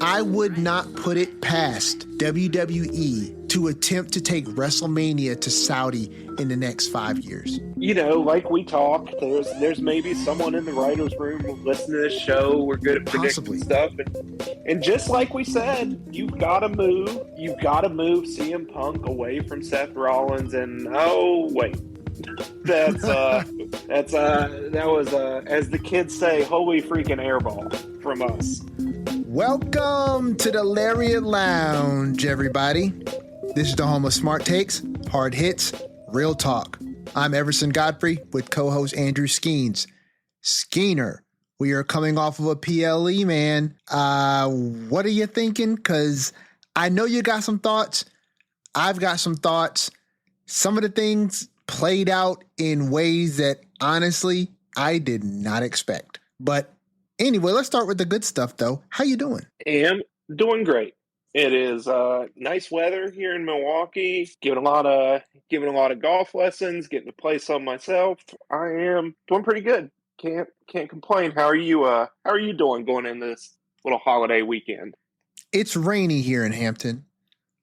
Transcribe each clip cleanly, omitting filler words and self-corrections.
I would not put it past WWE to attempt to take WrestleMania to Saudi in the next 5 years. You know, like we talked, there's maybe someone in the writer's room listening to this show. We're good at predicting stuff. And just like we said, you've got to move. You've got to move CM Punk away from Seth Rollins. And, oh, wait. That was, as the kids say, holy freaking airball from us. Welcome to the Lariat Lounge, everybody. This is the home of smart takes, hard hits, real talk. I'm Everson Godfrey with co-host Andrew Skeens. Skeener, we are coming off of a PLE, man. What are you thinking? Because I know you got some thoughts. I've got some thoughts. Some of the things played out in ways that, honestly, I did not expect. But anyway, let's start with the good stuff, though. How you doing? Am doing great. It is nice weather here in Milwaukee. Giving a lot of golf lessons, getting to play some myself. I am doing pretty good. Can't complain. How are you doing going in this little holiday weekend? It's rainy here in Hampton.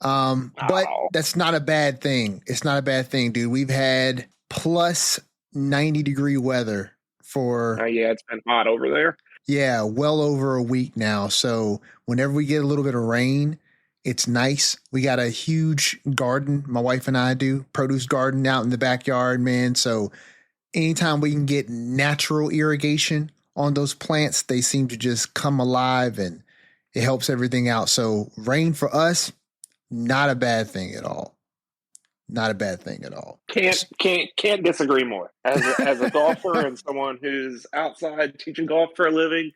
But that's not a bad thing. It's not a bad thing, dude. We've had plus 90-degree weather for yeah, it's been hot over there. Yeah, well over a week now. So whenever we get a little bit of rain, it's nice. We got a huge garden. My wife and I do produce garden out in the backyard, man. So anytime we can get natural irrigation on those plants, they seem to just come alive and it helps everything out. So rain for us, not a bad thing at all. Not a bad thing at all. Can't disagree more. As a golfer and someone who's outside teaching golf for a living,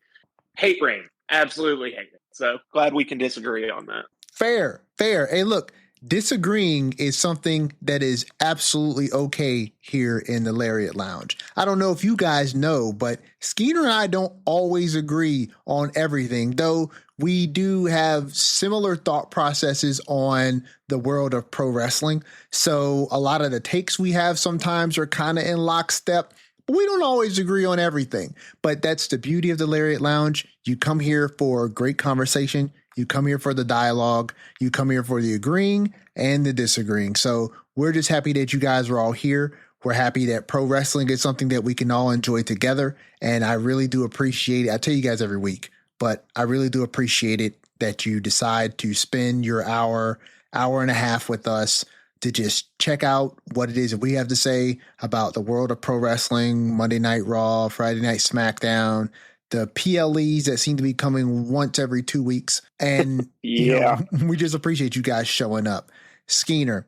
hate rain. Absolutely hate it. So glad we can disagree on that. Fair. Hey, look, disagreeing is something that is absolutely okay here in the Lariat Lounge. I don't know if you guys know, but Skeeter and I don't always agree on everything, though we do have similar thought processes on the world of pro wrestling. So a lot of the takes we have sometimes are kind of in lockstep, but we don't always agree on everything. But that's the beauty of the Lariat Lounge. You come here for great conversation. You come here for the dialogue. You come here for the agreeing and the disagreeing. So we're just happy that you guys are all here. We're happy that pro wrestling is something that we can all enjoy together. And I really do appreciate it. I tell you guys every week, but I really do appreciate it that you decide to spend your hour and a half with us to just check out what it is that we have to say about the world of pro wrestling, Monday Night Raw, Friday Night Smackdown, the PLEs that seem to be coming once every 2 weeks. And yeah, we just appreciate you guys showing up. Skeener,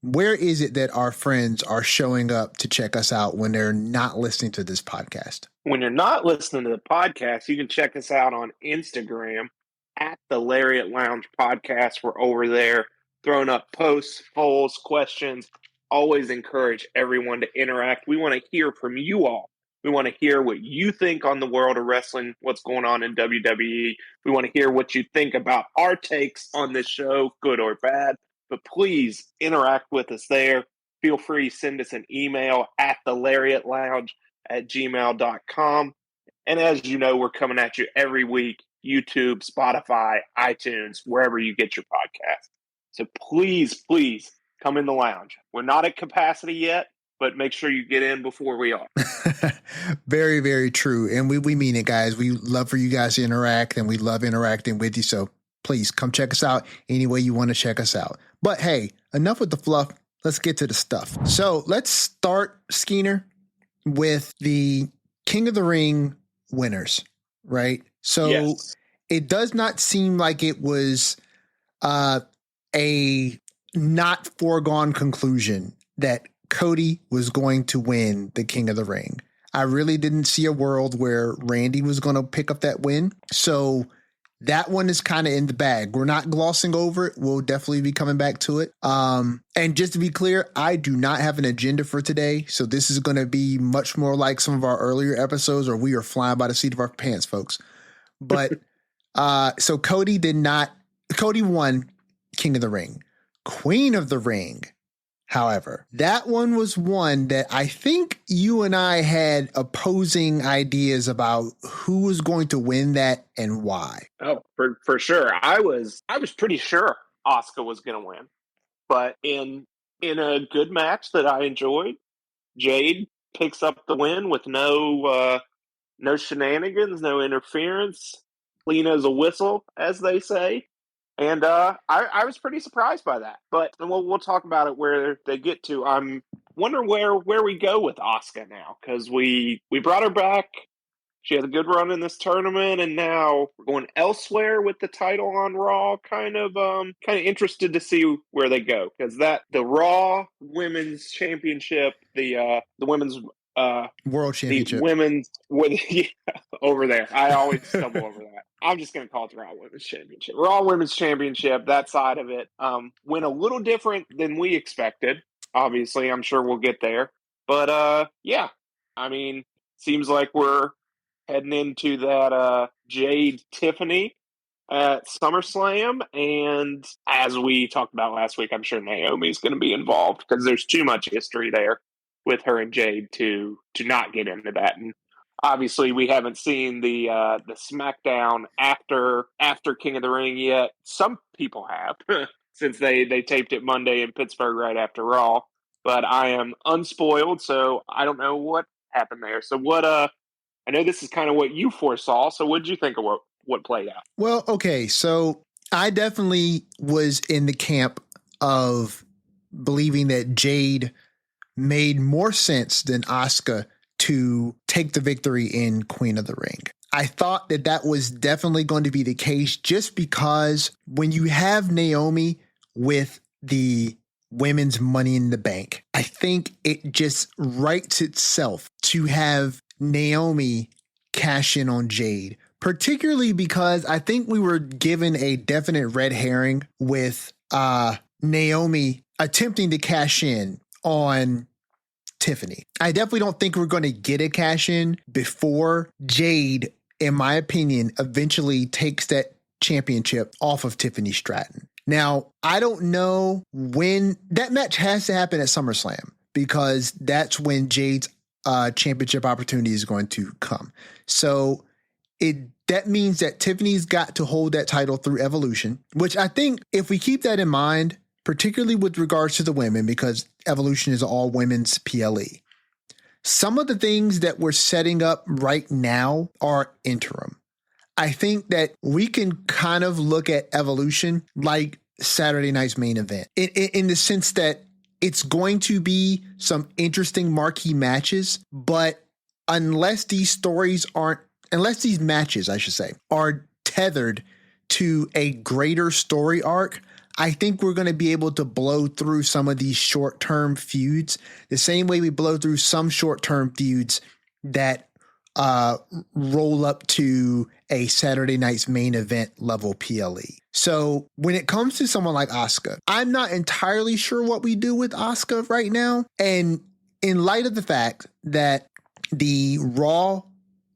where is it that our friends are showing up to check us out when they're not listening to this podcast? When you're not listening to the podcast, you can check us out on Instagram at the Lariat Lounge Podcast. We're over there throwing up posts, polls, questions. Always encourage everyone to interact. We want to hear from you all. We want to hear what you think on the world of wrestling, what's going on in WWE. We want to hear what you think about our takes on this show, good or bad. But please interact with us there. Feel free to send us an email at thelariatlounge@gmail.com. And as you know, we're coming at you every week, YouTube, Spotify, iTunes, wherever you get your podcast. So please come in the lounge. We're not at capacity yet, but make sure you get in before we are. Very, very true. And we mean it, guys. We love for you guys to interact, and we love interacting with you. So please come check us out any way you want to check us out. But hey, enough with the fluff. Let's get to the stuff. So let's start, Skeener, with the King of the Ring winners, right? So yes. It does not seem like it was a not foregone conclusion that Cody was going to win the King of the Ring. I really didn't see a world where Randy was going to pick up that win. So that one is kind of in the bag. We're not glossing over it. We'll definitely be coming back to it. And just to be clear, I do not have an agenda for today. So this is going to be much more like some of our earlier episodes, or we are flying by the seat of our pants, folks. But so Cody won King of the Ring. Queen of the Ring. However, that one was one that I think you and I had opposing ideas about who was going to win that and why. Oh, for sure. I was pretty sure Asuka was going to win, but in a good match that I enjoyed, Jade picks up the win with no shenanigans, no interference, clean as a whistle, as they say. And I was pretty surprised by that. But we'll talk about it where they get to. I'm wondering where we go with Asuka now, because we brought her back. She had a good run in this tournament, and now we're going elsewhere with the title on Raw. Kind of interested to see where they go, because the Raw Women's Championship, the women's World the Championship. women's yeah, over there. I always stumble over that. I'm just going to call it the Raw Women's Championship. Raw Women's Championship, that side of it, went a little different than we expected. Obviously, I'm sure we'll get there. But yeah, I mean, seems like we're heading into that Jade Tiffany at SummerSlam. And as we talked about last week, I'm sure Naomi's going to be involved, because there's too much history there with her and Jade to not get into that. And obviously, we haven't seen the Smackdown after King of the Ring yet. Some people have, since they taped it Monday in Pittsburgh right after Raw. But I am unspoiled, so I don't know what happened there. So I know this is kind of what you foresaw. So what did you think of what played out? Well, okay, so I definitely was in the camp of believing that Jade made more sense than Asuka to take the victory in Queen of the Ring. I thought that was definitely going to be the case, just because when you have Naomi with the women's Money in the Bank, I think it just writes itself to have Naomi cash in on Jade, particularly because I think we were given a definite red herring with Naomi attempting to cash in on Tiffany. I definitely don't think we're going to get a cash in before Jade, in my opinion, eventually takes that championship off of Tiffany Stratton. Now, I don't know when that match has to happen at SummerSlam, because that's when Jade's championship opportunity is going to come. So that means that Tiffany's got to hold that title through Evolution, which I think if we keep that in mind, particularly with regards to the women, because Evolution is all women's PLE, some of the things that we're setting up right now are interim. I think that we can kind of look at Evolution like Saturday night's main event in the sense that it's going to be some interesting marquee matches, but unless these matches, I should say, are tethered to a greater story arc, I think we're going to be able to blow through some of these short-term feuds the same way we blow through some short-term feuds that roll up to a Saturday night's main event level PLE. So when it comes to someone like Asuka, I'm not entirely sure what we do with Asuka right now. And in light of the fact that the Raw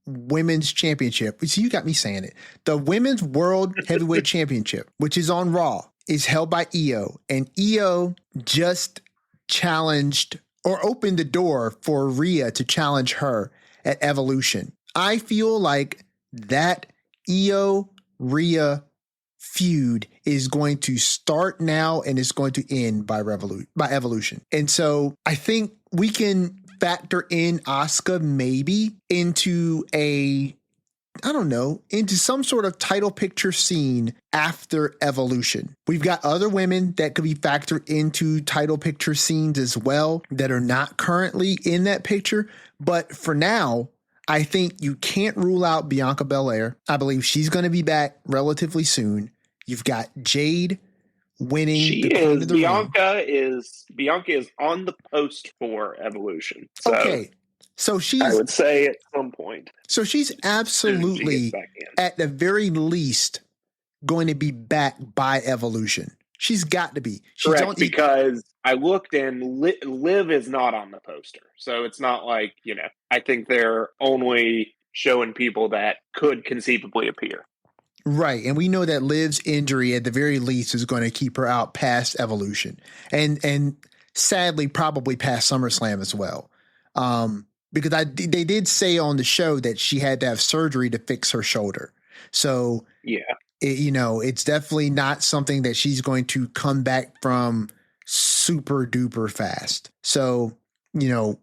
Women's Championship, see, you got me saying it, the Women's World Heavyweight Championship, which is on Raw, is held by Io, and Io just challenged or opened the door for Rhea to challenge her at Evolution. I feel like that Io Rhea feud is going to start now and is going to end by Evolution. And so I think we can factor in Asuka maybe into into some sort of title picture scene after Evolution. We've got other women that could be factored into title picture scenes as well that are not currently in that picture. But for now, I think you can't rule out Bianca Belair. I believe she's going to be back relatively soon. You've got Jade winning the Queen of the Ring. Bianca is on the post for Evolution. So okay. So I would say at some point. So she's absolutely, at the very least, going to be back by Evolution. She's got to be. Correct, because I looked and Liv is not on the poster. So it's not like, I think they're only showing people that could conceivably appear. Right. And we know that Liv's injury, at the very least, is going to keep her out past Evolution. And sadly probably past SummerSlam as well. Because they did say on the show that she had to have surgery to fix her shoulder. So yeah, it's definitely not something that she's going to come back from super duper fast. So,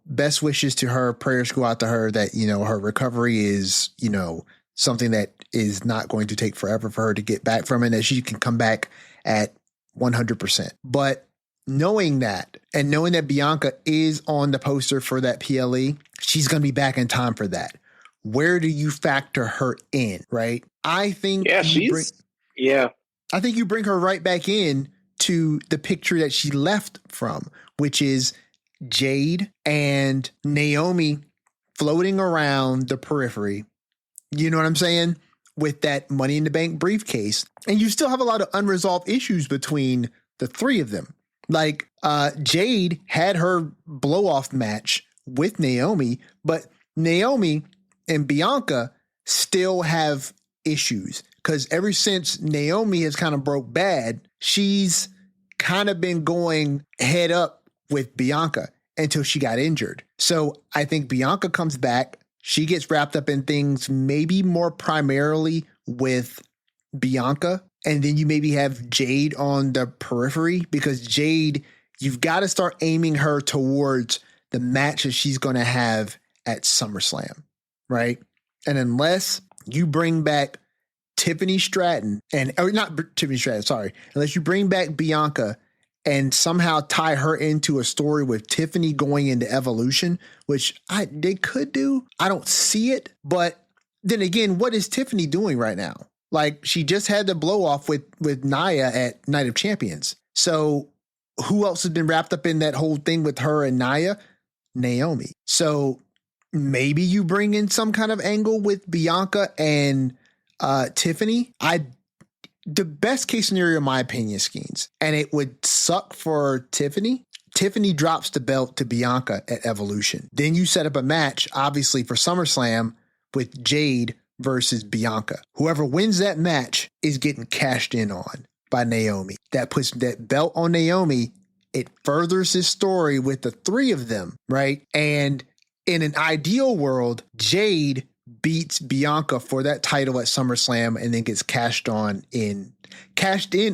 best wishes to her. Prayers go out to her that, her recovery is, something that is not going to take forever for her to get back from, and that she can come back at 100%. But knowing that, and knowing that Bianca is on the poster for that PLE, she's going to be back in time for that. Where do you factor her in, right? I think I think you bring her right back in to the picture that she left from, which is Jade and Naomi floating around the periphery. You know what I'm saying? With that Money in the Bank briefcase. And you still have a lot of unresolved issues between the three of them. Like Jade had her blow-off match with Naomi, but Naomi and Bianca still have issues, because ever since Naomi has kind of broke bad, she's kind of been going head up with Bianca until she got injured. So I think Bianca comes back. She gets wrapped up in things maybe more primarily with Bianca. And then you maybe have Jade on the periphery, because Jade, you've got to start aiming her towards the match that she's going to have at SummerSlam, right? And unless you bring back Tiffany Stratton, unless you bring back Bianca and somehow tie her into a story with Tiffany going into Evolution, which they could do. I don't see it. But then again, what is Tiffany doing right now? Like, she just had the blow off with Nia at Night of Champions. So who else has been wrapped up in that whole thing with her and Nia? Naomi. So maybe you bring in some kind of angle with Bianca and Tiffany. The best case scenario, in my opinion, Skeens, and it would suck for Tiffany. Tiffany drops the belt to Bianca at Evolution. Then you set up a match, obviously, for SummerSlam with Jade versus Bianca. Whoever wins that match is getting cashed in on by Naomi. That puts that belt on Naomi. It furthers his story with the three of them, right? And in an ideal world, Jade beats Bianca for that title at SummerSlam and then gets cashed in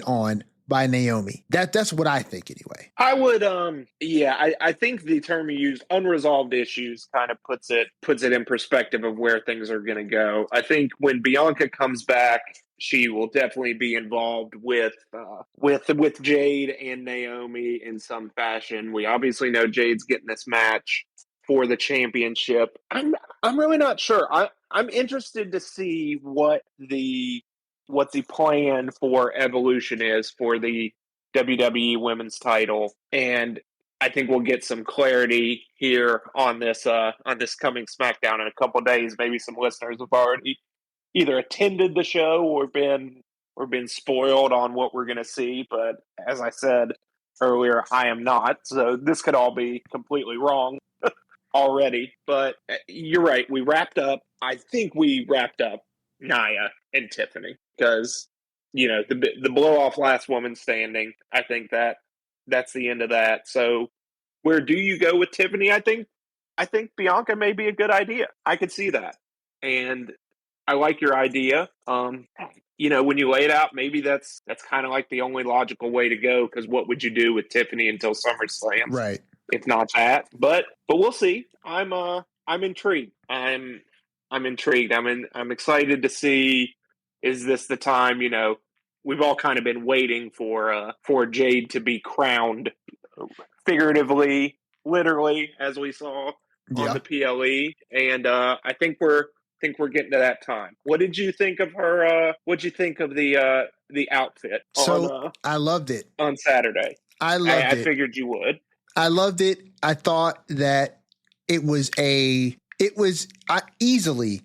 on by Naomi. That's what I think anyway. I would I think the term you used, unresolved issues, kind of puts it in perspective of where things are going to go. I think when Bianca comes back, she will definitely be involved with Jade and Naomi in some fashion. We obviously know Jade's getting this match for the championship. I'm really not sure. I'm interested to see what the plan for Evolution is for the WWE Women's Title, and I think we'll get some clarity here on this coming SmackDown in a couple of days. Maybe some listeners have already either attended the show or been spoiled on what we're going to see. But as I said earlier, I am not, so this could all be completely wrong already. But you're right. I think we wrapped up Nia and Tiffany, because the blow off last woman standing. I think that's the end of that. So where do you go with Tiffany? I think Bianca may be a good idea. I could see that, and I like your idea. When you lay it out, maybe that's kind of like the only logical way to go, because what would you do with Tiffany until SummerSlam? Right. If not that, but we'll see. I'm intrigued. I'm intrigued. I'm excited to see. Is this the time? We've all kind of been waiting for Jade to be crowned, figuratively, literally, as we saw on the PLE, and I think we're getting to that time. What did you think of her? What did you think of the outfit? I loved it on Saturday. I figured you would. I loved it. I thought that it was easily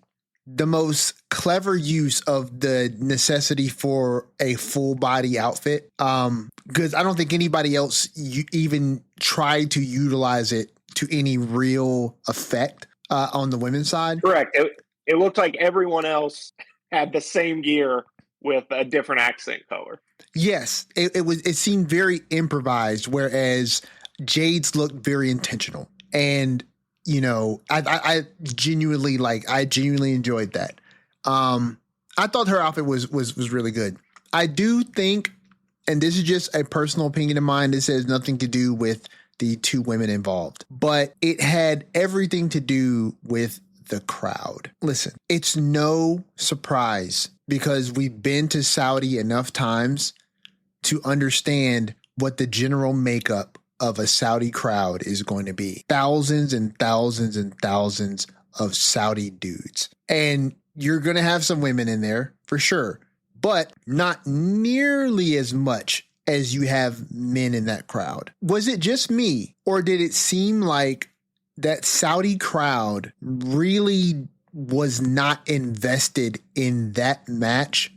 the most clever use of the necessity for a full body outfit. Because I don't think anybody else even tried to utilize it to any real effect on the women's side. Correct. It looked like everyone else had the same gear with a different accent color. Yes, it seemed very improvised, whereas Jade's looked very intentional. And, you know, I genuinely enjoyed that. I thought her outfit was really good. I do think, and this is just a personal opinion of mine, this has nothing to do with the two women involved, but it had everything to do with the crowd. Listen, it's no surprise because we've been to Saudi enough times to understand what the general makeup of a Saudi crowd is going to be. Thousands and thousands and thousands of Saudi dudes. And you're going to have some women in there for sure, but not nearly as much as you have men in that crowd. Was it just me, or did it seem like that Saudi crowd really was not invested in that match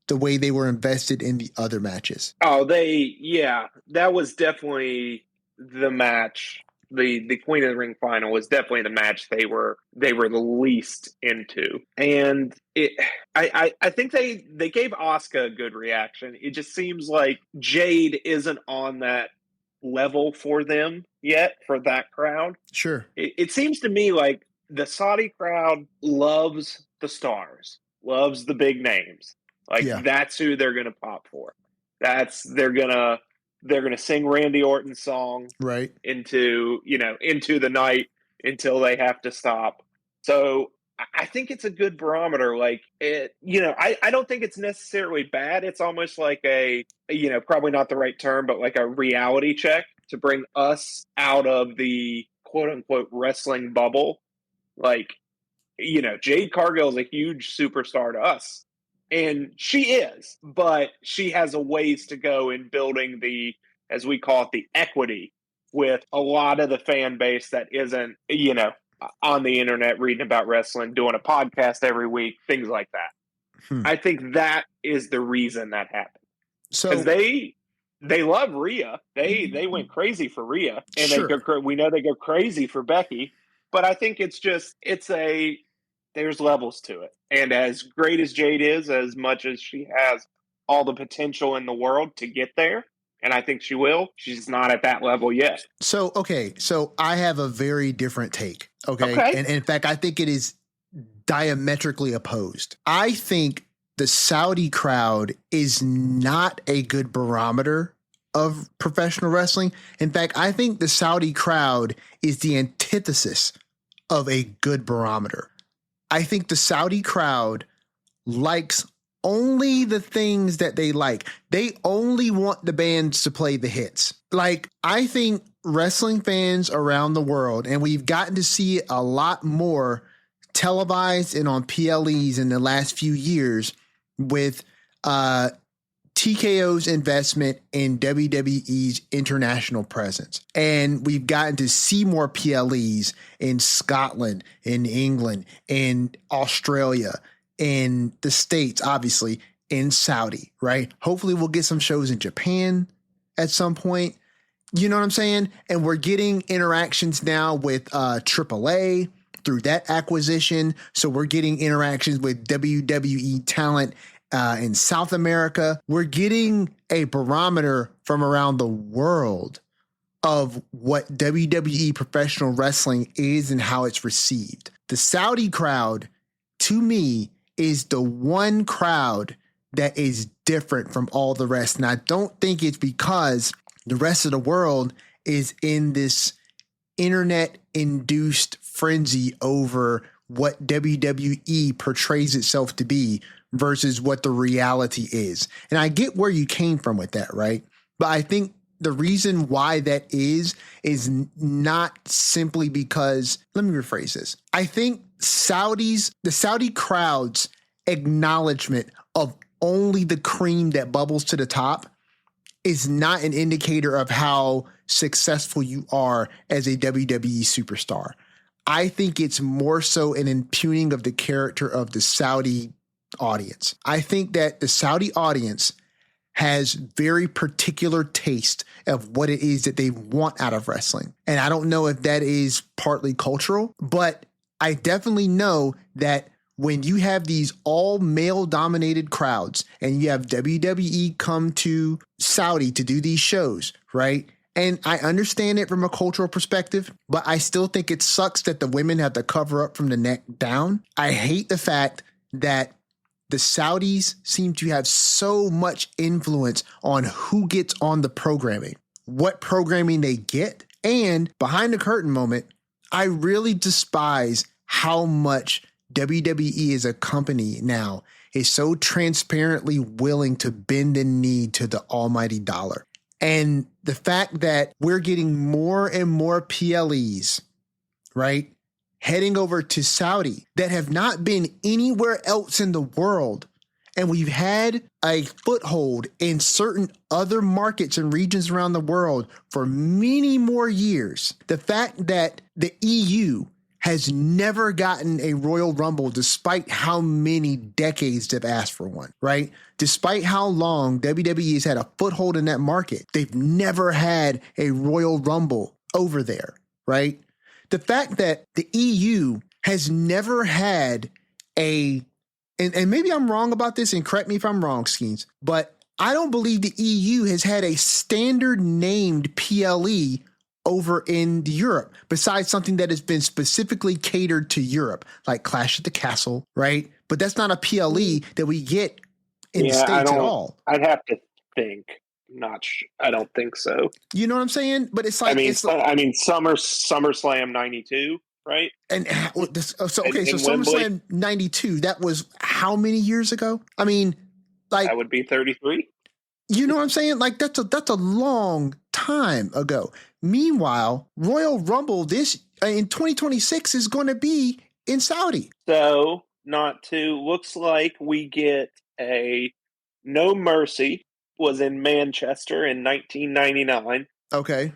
the way they were invested in the other matches? Oh, that was definitely the match. The Queen of the Ring final was definitely the match they were the least into, and I think they gave Asuka a good reaction. It just seems like Jade isn't on that level for them yet, for that crowd. Sure. It seems to me like the Saudi crowd loves the stars, loves the big names. Like that's who they're gonna pop for. They're gonna sing Randy Orton's song right into the night until they have to stop. So I think it's a good barometer. Like I don't think it's necessarily bad. It's almost like probably not the right term, but like a reality check to bring us out of the quote unquote wrestling bubble. Like, Jade Cargill is a huge superstar to us. And she is, but she has a ways to go in building the, as we call it, the equity with a lot of the fan base that isn't, on the internet reading about wrestling, doing a podcast every week, things like that. I think that is the reason that happened. So because they love Rhea, they went crazy for Rhea, and we know they go crazy for Becky. But I think there's levels to it. And as great as Jade is, as much as she has all the potential in the world to get there, and I think she will, she's not at that level yet. So I have a very different take. Okay. And in fact, I think it is diametrically opposed. I think the Saudi crowd is not a good barometer of professional wrestling. In fact, I think the Saudi crowd is the antithesis of a good barometer. I think the Saudi crowd likes only the things that they like. They only want the bands to play the hits. Like, I think wrestling fans around the world, and we've gotten to see it a lot more televised and on PLEs in the last few years with TKO's investment in WWE's international presence. And we've gotten to see more PLEs in Scotland, in England, in Australia, in the States, obviously, in Saudi, right? Hopefully we'll get some shows in Japan at some point. You know what I'm saying? And we're getting interactions now with AAA through that acquisition. So we're getting interactions with WWE talent in South America. We're getting a barometer from around the world of what WWE professional wrestling is and how it's received. The Saudi crowd, to me, is the one crowd that is different from all the rest. And I don't think it's because the rest of the world is in this internet-induced frenzy over what WWE portrays itself to be versus what the reality is. And I get where you came from with that, right? But I think the reason why that is not simply because, let me rephrase this. I think the Saudi crowd's acknowledgement of only the cream that bubbles to the top is not an indicator of how successful you are as a WWE superstar. I think it's more so an impugning of the character of the Saudi audience. I think that the Saudi audience has very particular taste of what it is that they want out of wrestling. And I don't know if that is partly cultural, but I definitely know that when you have these all male dominated crowds and you have WWE come to Saudi to do these shows, right? And I understand it from a cultural perspective, but I still think it sucks that the women have to cover up from the neck down. I hate the fact that the Saudis seem to have so much influence on who gets on the programming, what programming they get. And behind the curtain moment, I really despise how much WWE as a company now is so transparently willing to bend the knee to the almighty dollar. And the fact that we're getting more and more PLEs, right, heading over to Saudi that have not been anywhere else in the world. And we've had a foothold in certain other markets and regions around the world for many more years. The fact that the EU has never gotten a Royal Rumble despite how many decades they've asked for one, right? Despite how long WWE has had a foothold in that market, they've never had a Royal Rumble over there, right? The fact that the EU has never had and maybe I'm wrong about this, and correct me if I'm wrong, Skeens, but I don't believe the EU has had a standard named PLE over in Europe, besides something that has been specifically catered to Europe, like Clash at the Castle, right? But that's not a PLE that we get in the States at all. I'd have to think. I don't think so. You know what I'm saying? But it's like SummerSlam '92, right? And so in SummerSlam '92, that was how many years ago? I mean, like that would be 33. You know what I'm saying? Like that's a long time ago. Meanwhile, Royal Rumble in 2026 is going to be in Saudi. So looks like we get a No Mercy was in Manchester in 1999. Okay.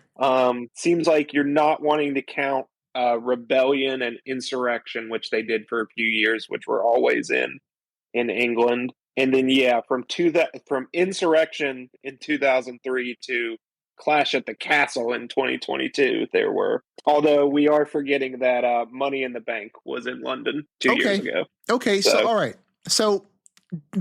Seems like you're not wanting to count Rebellion and Insurrection, which they did for a few years, which were always in England. And then from Insurrection in 2003 to Clash at the Castle in 2022, there were. Although we are forgetting that Money in the Bank was in London 2 years ago. Okay, so all right. So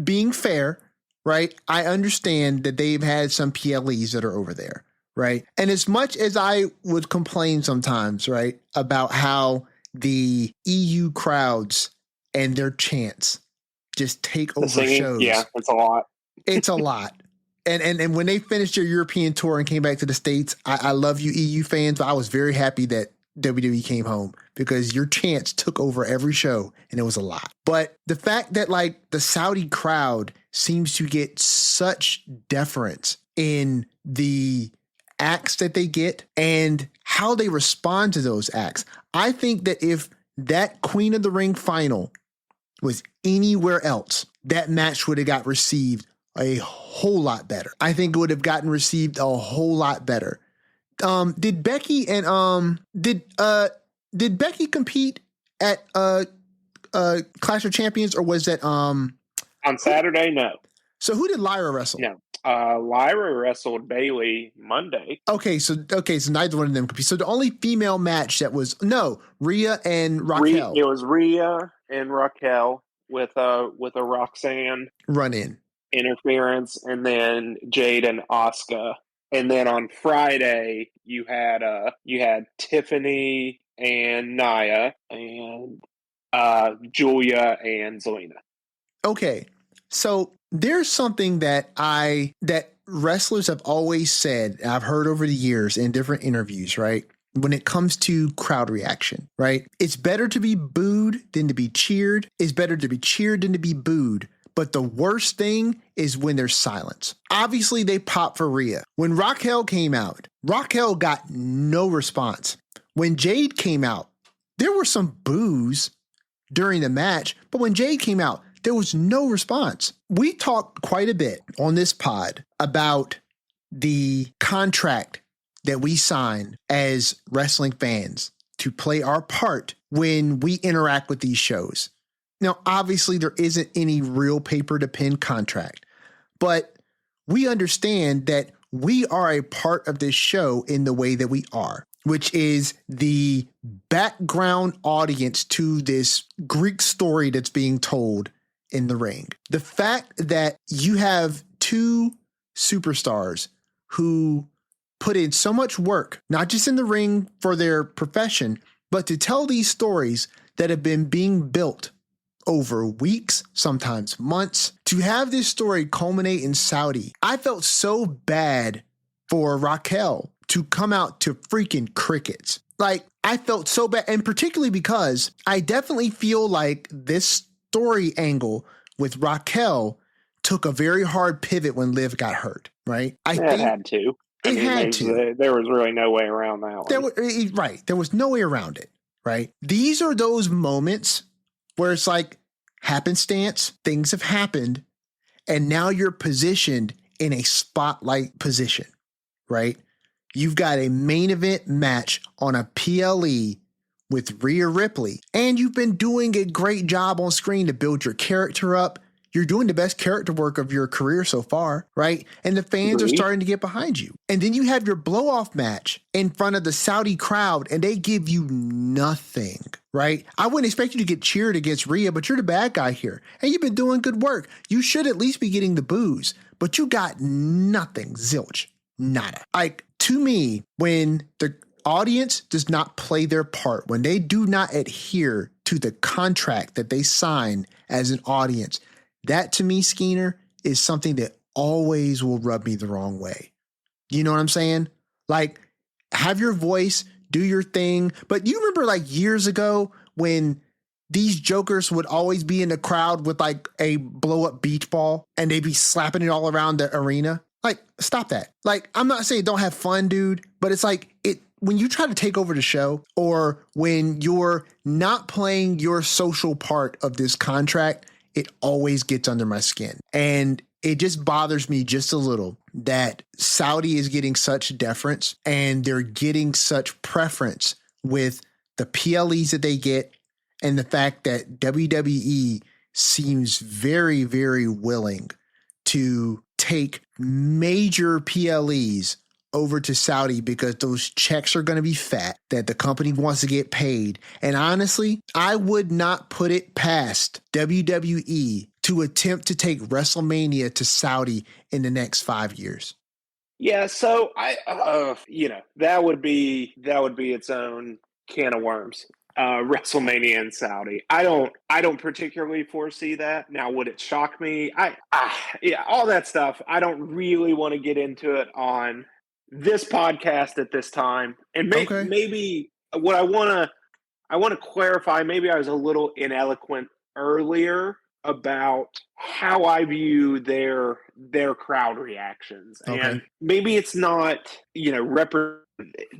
being fair, right? I understand that they've had some PLEs that are over there, right? And as much as I would complain sometimes, right, about how the EU crowds and their chants just take over shows. Yeah, it's a lot. It's a lot. And when they finished their European tour and came back to the States, I love you EU fans, but I was very happy that WWE came home because your chants took over every show and it was a lot. But the fact that like the Saudi crowd seems to get such deference in the acts that they get and how they respond to those acts. I think that if that Queen of the Ring final was anywhere else, that match would have got received a whole lot better. I think it would have gotten received a whole lot better. Did Becky and did Becky compete at Clash of Champions, or was that on Saturday? No. So who did Lyra wrestle? No. Lyra wrestled Bayley Monday. Okay, so neither one of them compete. So the only female match that was Rhea and Raquel. It was Rhea and Raquel with a Roxanne run in interference, and then Jade and Asuka. And then on Friday you had Tiffany and Nia and Julia and Zelina. Okay. So there's something that wrestlers have always said, I've heard over the years in different interviews, right? When it comes to crowd reaction, right? It's better to be booed than to be cheered. It's better to be cheered than to be booed. But the worst thing is when there's silence. Obviously, they popped for Rhea. When Raquel came out, Raquel got no response. When Jade came out, there were some boos during the match, but when Jade came out, there was no response. We talked quite a bit on this pod about the contract that we sign as wrestling fans to play our part when we interact with these shows. Now, obviously, there isn't any real paper to pen contract, but we understand that we are a part of this show in the way that we are, which is the background audience to this Greek story that's being told in the ring. The fact that you have two superstars who put in so much work, not just in the ring for their profession, but to tell these stories that have been being built over weeks, sometimes months, to have this story culminate in Saudi. I felt so bad for Raquel to come out to freaking crickets. Like, I felt so bad, and particularly because I definitely feel like this story angle with Raquel took a very hard pivot when Liv got hurt, right? I It think had to. it had to. There was really no way around that one. Right. There was no way around it, right? These are those moments where it's like happenstance, things have happened, and now you're positioned in a spotlight position, right? You've got a main event match on a PLE with Rhea Ripley, and you've been doing a great job on screen to build your character up. You're doing the best character work of your career so far, right? And the fans are starting to get behind you. And then you have your blow-off match in front of the Saudi crowd, and they give you nothing, right? I wouldn't expect you to get cheered against Rhea, but you're the bad guy here. And you've been doing good work. You should at least be getting the boos, but you got nothing, zilch, nada. Like, to me, when the audience does not play their part, when they do not adhere to the contract that they sign as an audience, that to me, Skeener, is something that always will rub me the wrong way. You know what I'm saying? Like, have your voice, do your thing. But you remember like years ago when these jokers would always be in the crowd with like a blow up beach ball and they'd be slapping it all around the arena? Like, stop that. Like, I'm not saying don't have fun, dude, but it's like when you try to take over the show, or when you're not playing your social part of this contract, it always gets under my skin. And it just bothers me just a little that Saudi is getting such deference and they're getting such preference with the PLEs that they get, and the fact that WWE seems very, very willing to take major PLEs over to Saudi because those checks are going to be fat, that the company wants to get paid. And honestly, I would not put it past WWE to attempt to take WrestleMania to Saudi in the next 5 years. Yeah, so that would be its own can of worms. WrestleMania in Saudi. I don't particularly foresee that. Now, would it shock me? All that stuff. I don't really want to get into it on this podcast at this time. And maybe what I want to clarify, maybe I was a little ineloquent earlier about how I view their crowd reactions. Okay. And maybe it's not,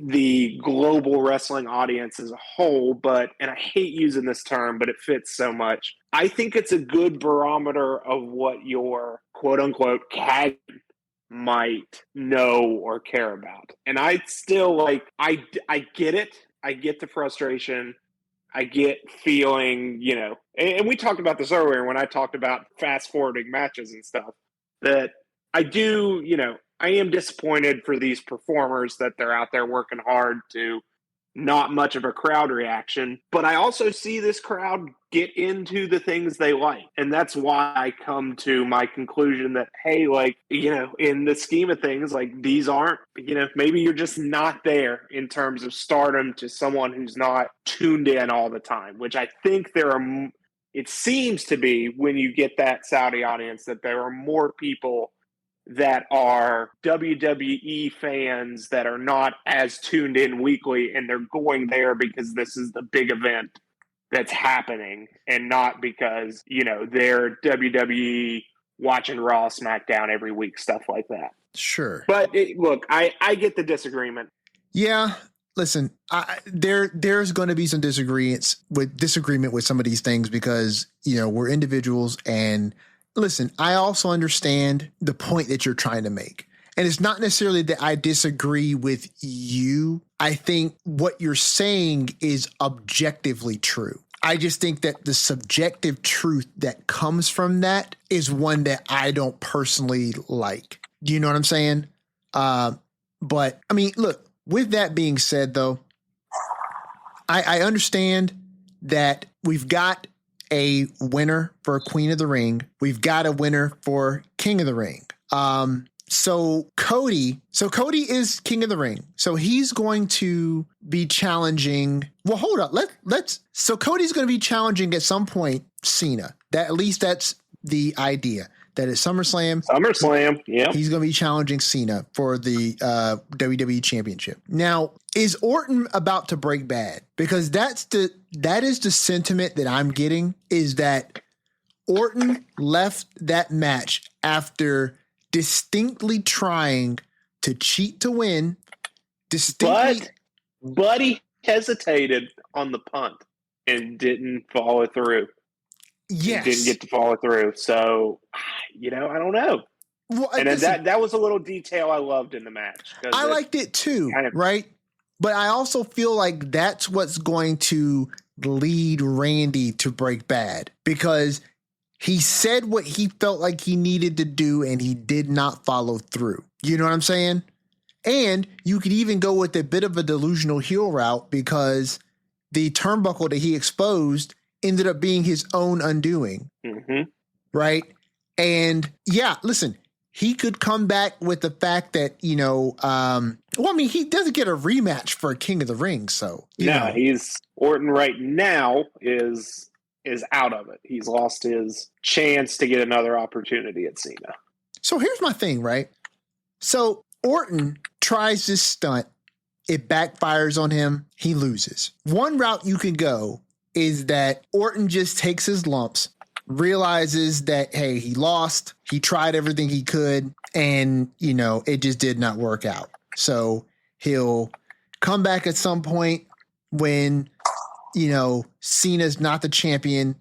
the global wrestling audience as a whole, and I hate using this term, but it fits so much. I think it's a good barometer of what your quote unquote CAG might know or care about. And I still I get it. I get the frustration. I get feeling, and we talked about this earlier when I talked about fast forwarding matches and stuff, that I do, I am disappointed for these performers that they're out there working hard to not much of a crowd reaction. But I also see this crowd get into the things they like. And that's why I come to my conclusion that, hey, in the scheme of things, these aren't, maybe you're just not there in terms of stardom to someone who's not tuned in all the time, which I think it seems to be when you get that Saudi audience that there are more people that are WWE fans that are not as tuned in weekly, and they're going there because this is the big event that's happening and not because, they're WWE watching Raw, SmackDown every week, stuff like that. Sure. But look, I get the disagreement. Yeah. Listen, there's going to be some disagreement with some of these things because, we're individuals. And listen, I also understand the point that you're trying to make. And it's not necessarily that I disagree with you. I think what you're saying is objectively true. I just think that the subjective truth that comes from that is one that I don't personally like. Do you know what I'm saying? But I mean, look, with that being said, though, I understand that we've got a winner for Queen of the Ring. We've got a winner for King of the Ring. So Cody is King of the Ring. So he's going to be challenging. Well, hold up. So Cody's going to be challenging at some point Cena. At least that's the idea. That is SummerSlam. Yeah. He's going to be challenging Cena for the WWE Championship. Now, is Orton about to break bad? Because that is the sentiment that I'm getting, is that Orton left that match after distinctly trying to cheat to win. But he hesitated on the punt and didn't follow through. Yes. He didn't get to follow through. So, I don't know. Well, and that was a little detail I loved in the match. I liked it too, right? But I also feel like that's what's going to lead Randy to break bad, because he said what he felt like he needed to do and he did not follow through. You know what I'm saying? And you could even go with a bit of a delusional heel route, because the turnbuckle that he exposed ended up being his own undoing. Mm-hmm. Right? And yeah, listen, he could come back with the fact that, he doesn't get a rematch for King of the Ring. So, he's Orton right now is out of it. He's lost his chance to get another opportunity at Cena. So here's my thing, right? So Orton tries this stunt. It backfires on him. He loses. One route you can go is that Orton just takes his lumps, realizes that, hey, he lost. He tried everything he could, and, it just did not work out. So he'll come back at some point when, Cena's not the champion,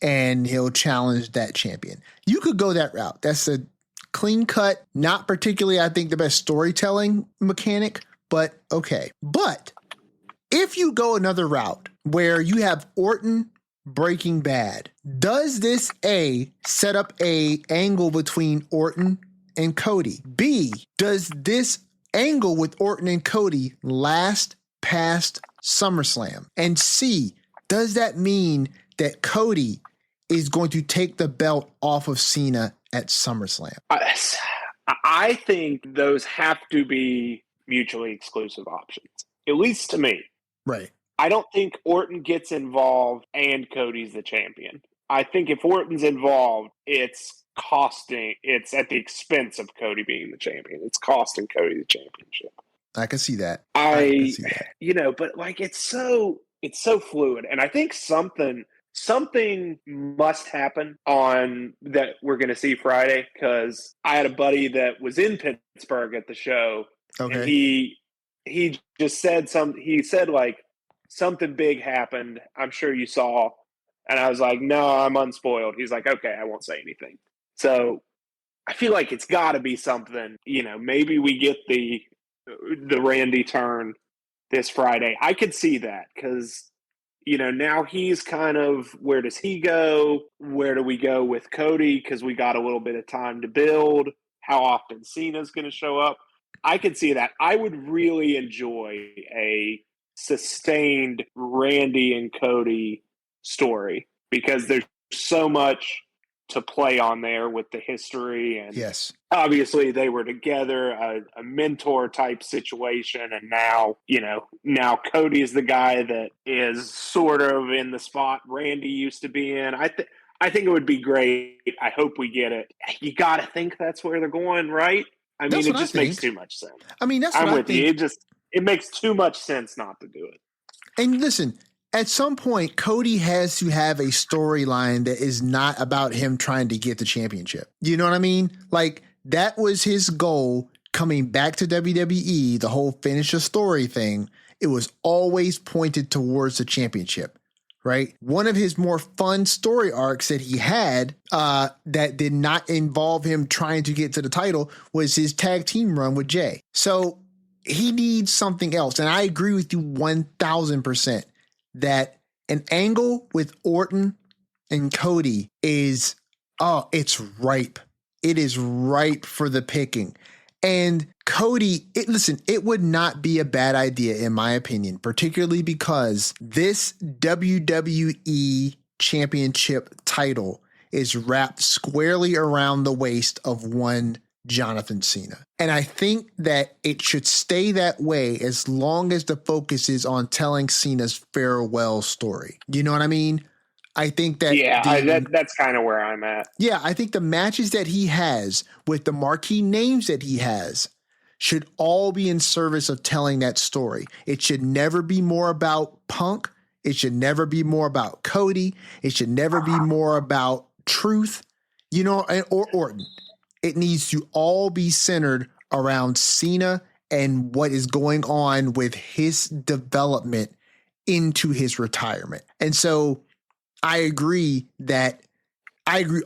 and he'll challenge that champion. You could go that route. That's a clean cut, not particularly, I think, the best storytelling mechanic, but okay. But if you go another route where you have Orton breaking bad, does this A, set up a angle between Orton and Cody? B, does this angle with Orton and Cody last past SummerSlam? And C, does that mean that Cody is going to take the belt off of Cena at SummerSlam? I think those have to be mutually exclusive options, at least to me. Right. I don't think Orton gets involved and Cody's the champion. I think if Orton's involved, it's at the expense of Cody being the champion. It's costing Cody the championship. I can see that. But like it's so fluid, and I think something must happen on that we're going to see Friday, because I had a buddy that was in Pittsburgh at the show, and he just said something big happened. I'm sure you saw, and I was like, no, I'm unspoiled. He's like, okay, I won't say anything. So I feel like it's got to be something. Maybe we get the Randy turn this Friday. I could see that, because now he's kind of, where does he go? Where do we go with Cody? Because we got a little bit of time to build. How often Cena's going to show up? I could see that. I would really enjoy a sustained Randy and Cody story, because there's so much to play on there with the history, and yes, obviously they were together, a mentor type situation, and now Cody is the guy that is sort of in the spot Randy used to be in. I think it would be great. I hope we get it. You got to think that's where they're going, right? I mean, it just makes too much sense. I mean, that's what I'm with you. It makes too much sense not to do it. And listen, at some point, Cody has to have a storyline that is not about him trying to get the championship. You know what I mean? Like, that was his goal coming back to WWE, the whole finish a story thing. It was always pointed towards the championship, right? One of his more fun story arcs that he had that did not involve him trying to get to the title was his tag team run with Jay. So he needs something else. And I agree with you 1000%. That an angle with Orton and Cody is, it's ripe. It is ripe for the picking. And Cody, it would not be a bad idea, in my opinion, particularly because this WWE Championship title is wrapped squarely around the waist of one Jonathan Cena. And I think that it should stay that way as long as the focus is on telling Cena's farewell story. You know what I mean? I think that that's kind of where I'm at. Yeah, I think the matches that he has with the marquee names that he has should all be in service of telling that story. It should never be more about Punk. It should never be more about Cody. It should never be more about Truth, or Orton. It needs to all be centered around Cena and what is going on with his development into his retirement. And so I agree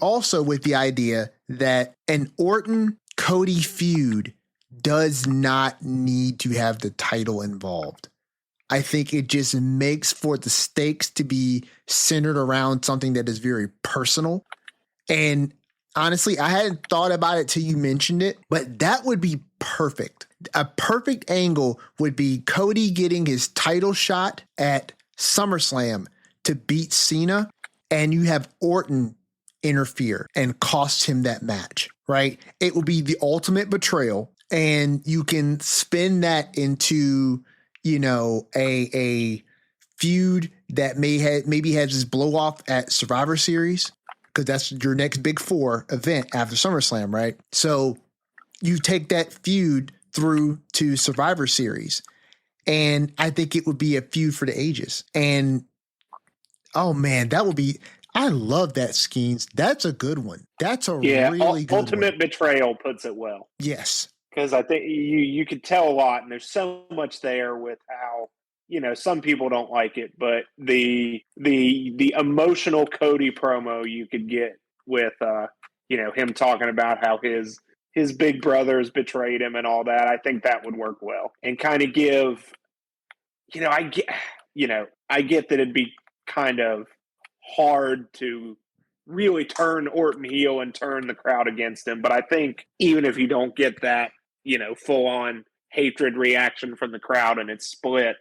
also with the idea that an Orton Cody feud does not need to have the title involved. I think it just makes for the stakes to be centered around something that is very personal. And honestly, I hadn't thought about it till you mentioned it, but that would be perfect. A perfect angle would be Cody getting his title shot at SummerSlam to beat Cena, and you have Orton interfere and cost him that match, right? It will be the ultimate betrayal, and you can spin that into, a feud that maybe has this blow off at Survivor Series, because that's your next big four event after SummerSlam, right? So you take that feud through to Survivor Series, and I think it would be a feud for the ages. And oh man, I love that, Skeens. That's a good one. That's a really good Ultimate one. Betrayal puts it well. Yes. Because I think you could tell a lot, and there's so much there with how, some people don't like it, but the emotional Cody promo you could get with him talking about how his big brothers betrayed him and all that. I think that would work well, and kind of give, I get that it'd be kind of hard to really turn Orton heel and turn the crowd against him, but I think even if you don't get that, full on hatred reaction from the crowd and it's split,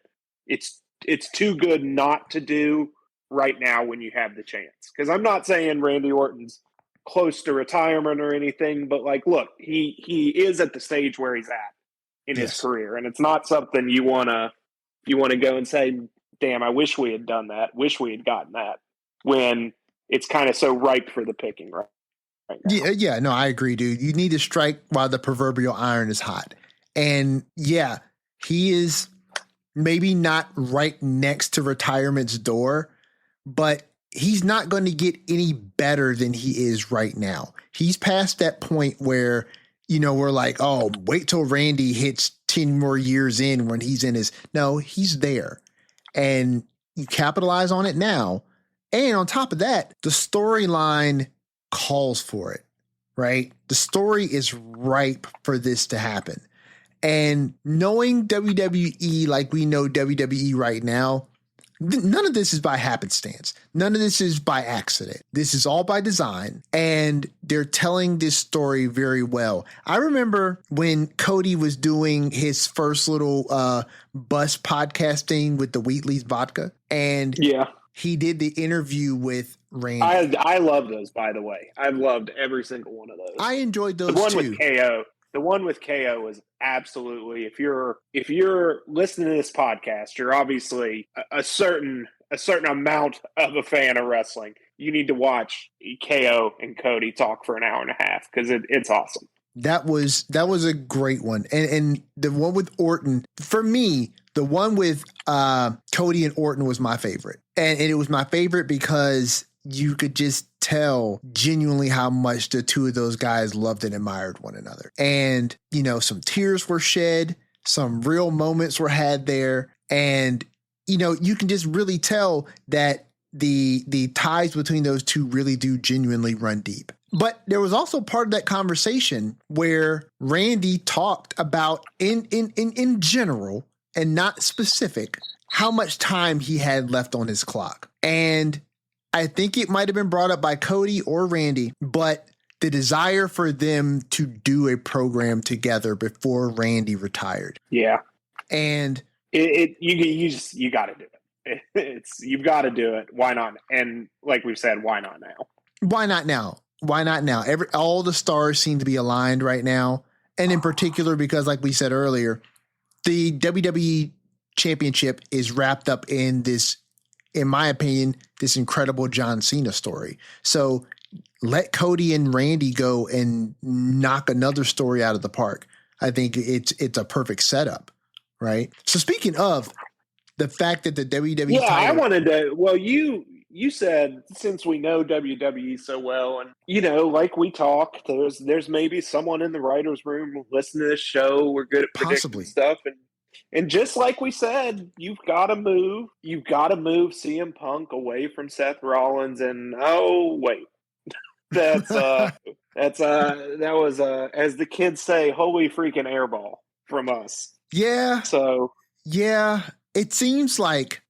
it's too good not to do right now when you have the chance. Because I'm not saying Randy Orton's close to retirement or anything, but look, he is at the stage where he's at in his career, and it's not something you want to go and say, damn, I wish we had done that, wish we had gotten that, when it's kind of so ripe for the picking, right? Yeah, no, I agree, dude. You need to strike while the proverbial iron is hot. And yeah, he is maybe not right next to retirement's door, but he's not going to get any better than he is right now. He's past that point where, we're like, oh, wait till Randy hits 10 more years in when he's in his, no, he's there. And you capitalize on it now. And on top of that, the storyline calls for it, right? The story is ripe for this to happen. And knowing WWE like we know WWE right now, none of this is by happenstance. None of this is by accident. This is all by design, and they're telling this story very well. I remember when Cody was doing his first little bus podcasting with the Wheatley's vodka, and he did the interview with Randy. I love those, by the way. I've loved every single one of those. I enjoyed those too. The one with KO was absolutely, if you're listening to this podcast, you're obviously a certain amount of a fan of wrestling. You need to watch KO and Cody talk for an hour and a half, because it's awesome. That was a great one. And the one with Orton, for me, the one with Cody and Orton was my favorite. And it was my favorite because you could just tell genuinely how much the two of those guys loved and admired one another. And, some tears were shed, some real moments were had there. And, you can just really tell that the ties between those two really do genuinely run deep. But there was also part of that conversation where Randy talked about in general and not specific how much time he had left on his clock. And I think it might have been brought up by Cody or Randy, but the desire for them to do a program together before Randy retired. Yeah. And you got to do it. You've got to do it. Why not? And like we've said, why not now? Why not now? Why not now? All the stars seem to be aligned right now. And in particular, because like we said earlier, the WWE Championship is wrapped up in this, in my opinion, this incredible John Cena story. So let Cody and Randy go and knock another story out of the park. I think it's a perfect setup, right? So speaking of the fact that the WWE I title, wanted to. Well, you said since we know WWE so well, and like we talk, there's maybe someone in the writers' room listening to this show. We're good at predicting possibly, stuff, and just like we said, you've got to move CM Punk away from Seth Rollins, and oh wait, that was as the kids say, holy freaking airball from us. yeah, So yeah. It seems like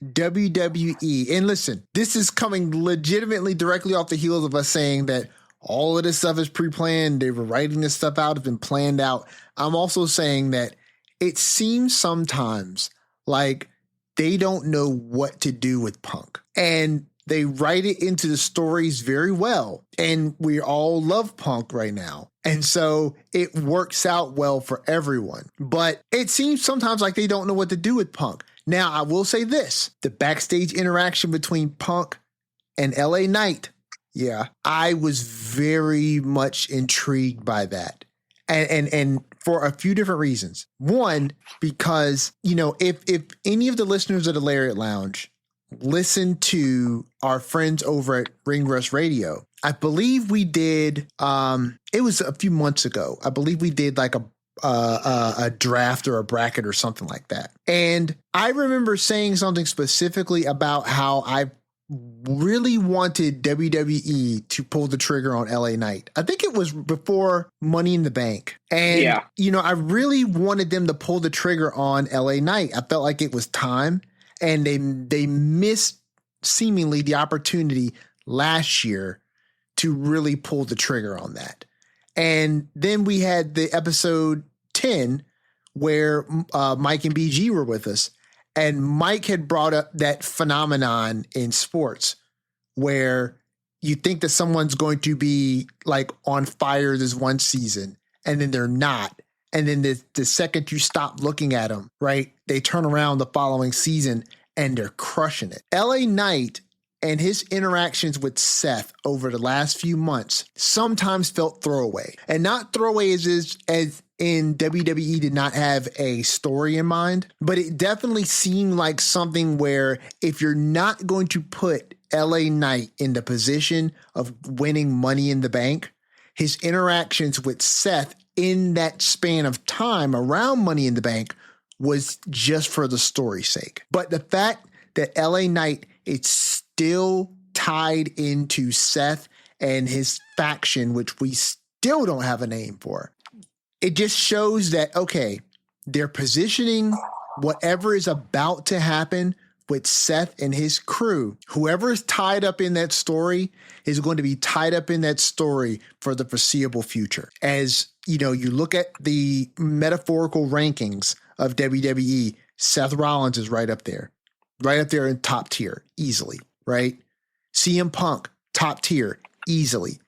WWE, and listen, this is coming legitimately directly off the heels of us saying that all of this stuff is pre-planned. They were writing this stuff out, it's been planned out. I'm also saying that it seems sometimes like they don't know what to do with Punk, and they write it into the stories very well. And we all love Punk right now. And so it works out well for everyone. But it seems sometimes like they don't know what to do with Punk. Now, I will say this, the backstage interaction between Punk and LA Knight, yeah, I was very much intrigued by that. And for a few different reasons. One, because, if any of the listeners of the Lariat Lounge listen to our friends over at Ring Rust Radio, I believe we did, it was a few months ago. I believe we did like a draft or a bracket or something like that. And I remember saying something specifically about how I really wanted WWE to pull the trigger on LA Knight. I think it was before Money in the Bank. And, I really wanted them to pull the trigger on LA Knight. I felt like it was time, and they missed seemingly the opportunity last year to really pull the trigger on that. And then we had the episode 10 where Mike and BG were with us. And Mike had brought up that phenomenon in sports where you think that someone's going to be like on fire this one season and then they're not. And then the second you stop looking at them, right, they turn around the following season and they're crushing it. LA Knight and his interactions with Seth over the last few months sometimes felt throwaway. And not throwaway as in WWE did not have a story in mind, but it definitely seemed like something where if you're not going to put LA Knight in the position of winning Money in the Bank, his interactions with Seth in that span of time around Money in the Bank was just for the story's sake. But the fact that LA Knight is still tied into Seth and his faction, which we still don't have a name for, it just shows that, okay, they're positioning whatever is about to happen with Seth and his crew. Whoever is tied up in that story is going to be tied up in that story for the foreseeable future. As you look at the metaphorical rankings of WWE, Seth Rollins is right up there in top tier, easily, right? CM Punk, top tier, easily.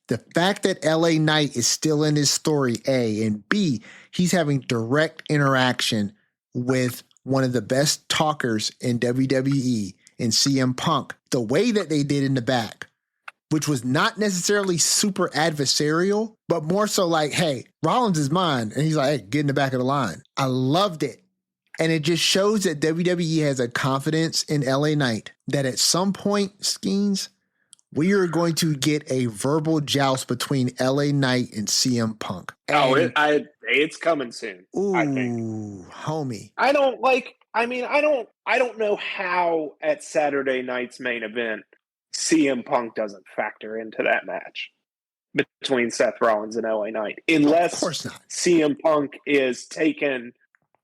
The fact that LA Knight is still in his story, A, and B, he's having direct interaction with one of the best talkers in WWE in CM Punk, the way that they did in the back, which was not necessarily super adversarial, but more so like, hey, Rollins is mine. And he's like, hey, get in the back of the line. I loved it. And it just shows that WWE has a confidence in LA Knight that at some point, Skeens, we are going to get a verbal joust between LA Knight and CM Punk. And, it's coming soon. Ooh, I think. homie. I don't know how at Saturday night's main event CM Punk doesn't factor into that match between Seth Rollins and LA Knight. Unless Of course not. CM Punk is taken,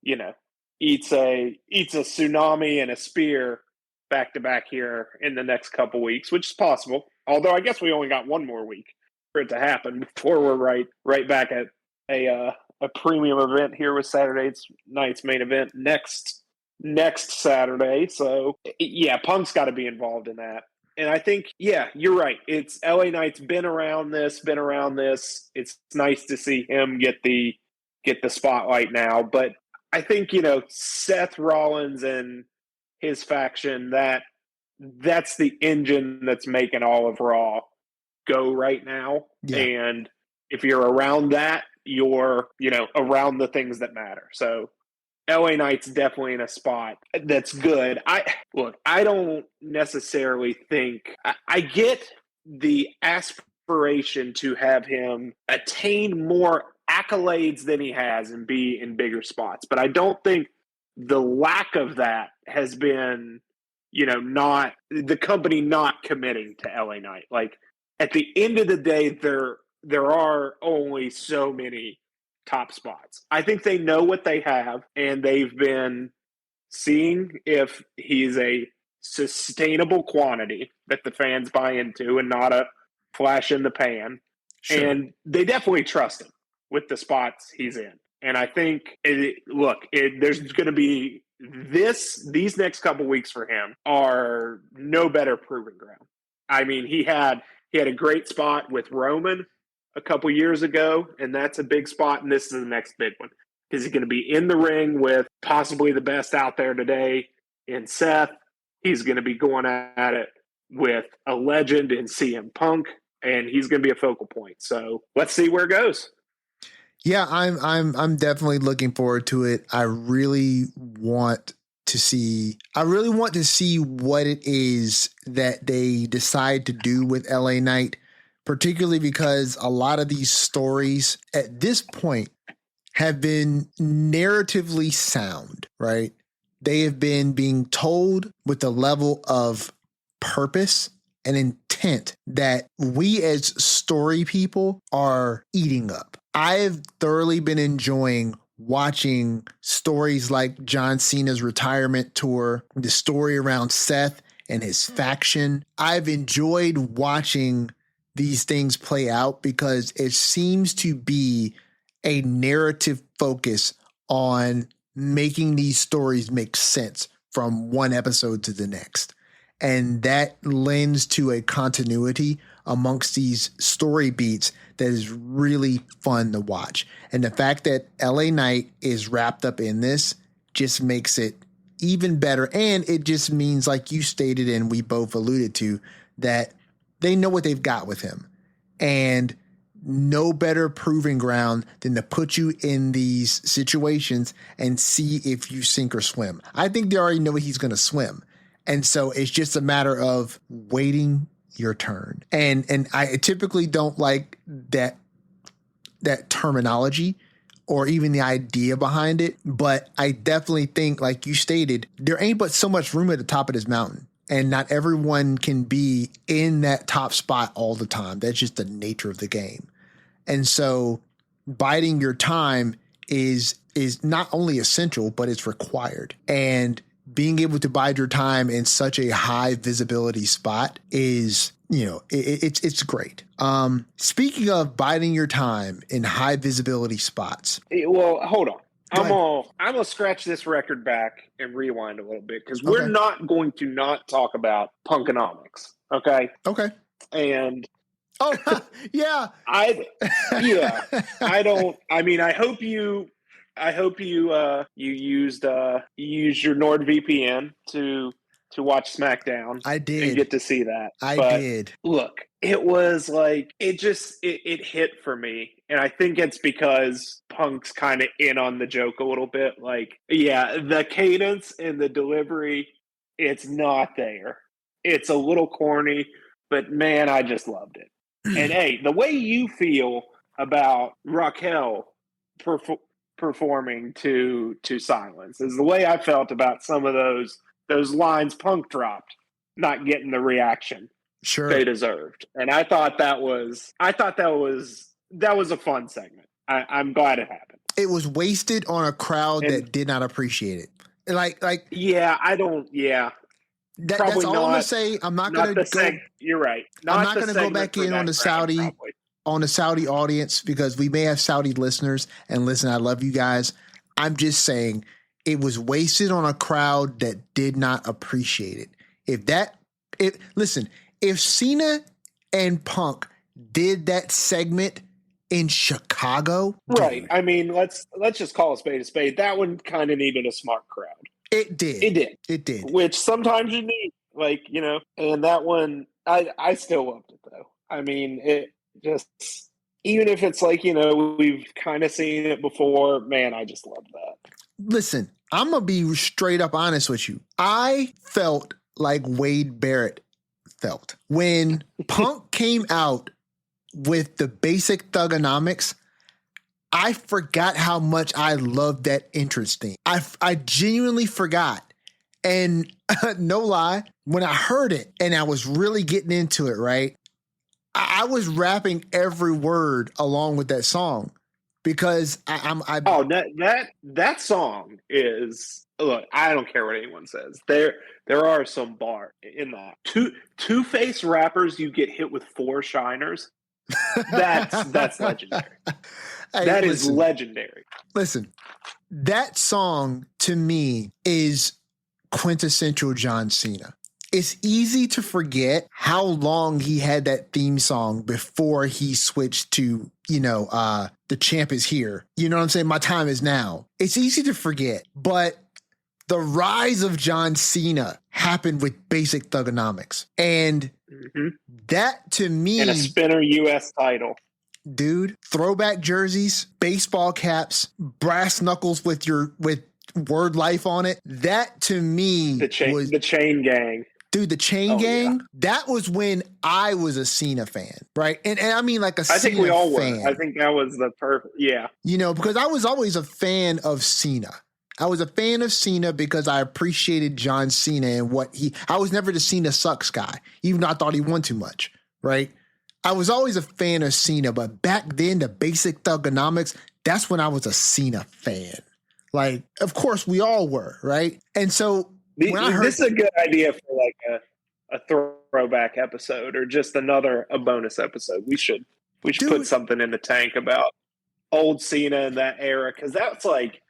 eats a tsunami and a spear back to back here in the next couple weeks, which is possible. Although I guess we only got one more week for it to happen before we're right back at a premium event here with Saturday night's main event next Saturday. So yeah, Punk's got to be involved in that. And I think, yeah, you're right. It's LA Knight's been around this. It's nice to see him get the spotlight now. But I think, Seth Rollins and his faction, that's the engine that's making all of Raw go right now. Yeah. And if you're around that, you're, around the things that matter. So LA Knight's definitely in a spot that's good. I don't necessarily think I get the aspiration to have him attain more accolades than he has and be in bigger spots, but I don't think the lack of that has been, not the company not committing to LA Knight. Like at the end of the day, there are only so many top spots. I think they know what they have, and they've been seeing if he's a sustainable quantity that the fans buy into and not a flash in the pan. Sure. And they definitely trust him with the spots he's in. And I think, there's going to be these next couple weeks for him are no better proving ground. I mean, he had a great spot with Roman a couple years ago, and that's a big spot, and this is the next big one. Is he going to be in the ring with possibly the best out there today in Seth? He's going to be going at it with a legend in CM Punk, and he's going to be a focal point. So let's see where it goes. Yeah, I'm definitely looking forward to it. I really want to see what it is that they decide to do with LA Knight, particularly because a lot of these stories at this point have been narratively sound, right? They have been being told with a level of purpose and intent that we as story people are eating up. I've thoroughly been enjoying watching stories like John Cena's retirement tour, the story around Seth and his faction. I've enjoyed watching these things play out because it seems to be a narrative focus on making these stories make sense from one episode to the next. And that lends to a continuity amongst these story beats that is really fun to watch. And the fact that LA Knight is wrapped up in this just makes it even better. And it just means, like you stated and we both alluded to, that they know what they've got with him. And no better proving ground than to put you in these situations and see if you sink or swim. I think they already know he's going to swim. And so it's just a matter of waiting your turn. And I typically don't like that terminology or even the idea behind it. But I definitely think, like you stated, there ain't but so much room at the top of this mountain. And not everyone can be in that top spot all the time. That's just the nature of the game. And so biding your time is not only essential, but it's required. And being able to bide your time in such a high visibility spot is, it's great. Speaking of biding your time in high visibility spots. Well, hold on. I'm gonna scratch this record back and rewind a little bit because we're not going to not talk about Punkonomics. Okay. Okay. And yeah. I don't. I mean, I hope you used your NordVPN to watch Smackdown. I did. And get to see that. I did. Look, it was like it hit for me. And I think it's because Punk's kind of in on the joke a little bit. Like, yeah, the cadence and the delivery, it's not there. It's a little corny, but man, I just loved it. And hey, the way you feel about Raquel performing to silence is the way I felt about some of those lines Punk dropped, not getting the reaction they deserved. And I thought that was a fun segment. I'm glad it happened. It was wasted on a crowd that did not appreciate it. Like yeah, I don't. Yeah, that's all I'm gonna say. I'm not gonna go. You're right. I'm not gonna go back in on the Saudi audience because we may have Saudi listeners. And listen, I love you guys. I'm just saying it was wasted on a crowd that did not appreciate it. Listen, if Cena and Punk did that segment in Chicago, right? dude, I mean, let's just call a spade a spade. That one kind of needed a smart crowd. it did. It did. It did. Which sometimes you need, like, you know. And that one, I still loved it though. I mean, it just, even if it's like, you know, we've kind of seen it before, man, I just love that. Listen, I'm going to be straight up honest with you. I felt like Wade Barrett felt when Punk came out with the basic thugonomics. I forgot how much I loved that entrance theme. I genuinely forgot. And no lie, when I heard it and I was really getting into it, right, I was rapping every word along with that song because that song is, look, I don't care what anyone says. There are some bars in that. Two-face rappers, you get hit with 4 shiners. That's legendary. Hey, that is legendary. Listen, that song to me is quintessential John Cena. It's easy to forget how long he had that theme song before he switched to, the champ is here. You know what I'm saying? My time is now. It's easy to forget, but the rise of John Cena happened with basic thugonomics. And that to me, and a spinner US title. Dude, throwback jerseys, baseball caps, brass knuckles with word life on it. That to me was the chain gang. Dude, the chain gang, that was when I was a Cena fan, right? And I mean like a Cena fan. I think we all were. I think that was the perfect, yeah. Because I was always a fan of Cena. I was a fan of Cena because I appreciated John Cena and I was never the Cena sucks guy, even though I thought he won too much, right? I was always a fan of Cena, but back then, the basic thugonomics, that's when I was a Cena fan. Like, of course, we all were, right? And so when I heard this is a good idea for like a throwback episode or just a bonus episode. We should put something in the tank about old Cena in that era, because that's like,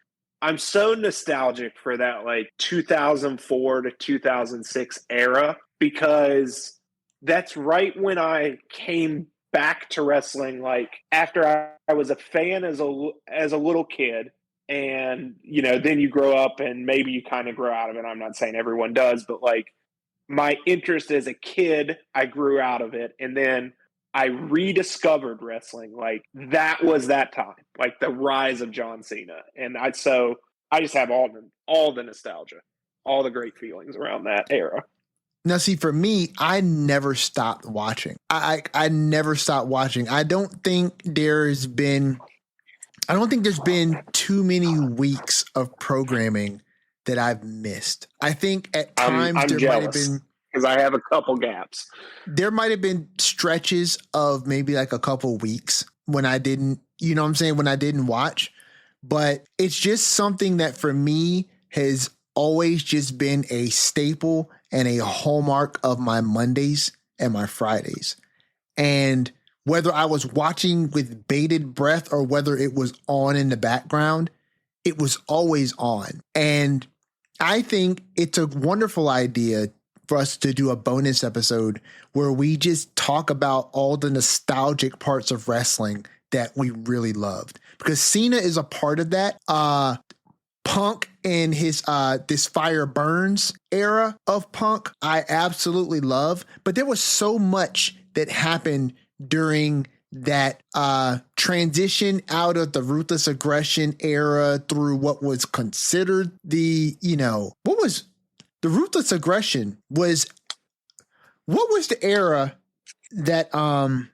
I'm so nostalgic for that like 2004 to 2006 era, because that's right when I came back to wrestling. Like after I was a fan as a little kid, and then you grow up and maybe you kind of grow out of it. I'm not saying everyone does, but like my interest as a kid, I grew out of it, and then I rediscovered wrestling. Like that was that time, like the rise of John Cena, and I just have all the nostalgia, all the great feelings around that era. Now, see, for me, I never stopped watching. I never stopped watching. I don't think there's been too many weeks of programming that I've missed. I think at times I'm there might have been, because I have a couple gaps. There might have been stretches of maybe like a couple weeks when I didn't, when I didn't watch. But it's just something that for me has always just been a staple and a hallmark of my Mondays and my Fridays. And whether I was watching with bated breath or whether it was on in the background, it was always on. And I think it's a wonderful idea for us to do a bonus episode where we just talk about all the nostalgic parts of wrestling that we really loved. Because Cena is a part of that. Punk and his this Fire Burns era of Punk, I absolutely love. But there was so much that happened during that transition out of the Ruthless Aggression era through what was considered the Ruthless Aggression was, what was the era that the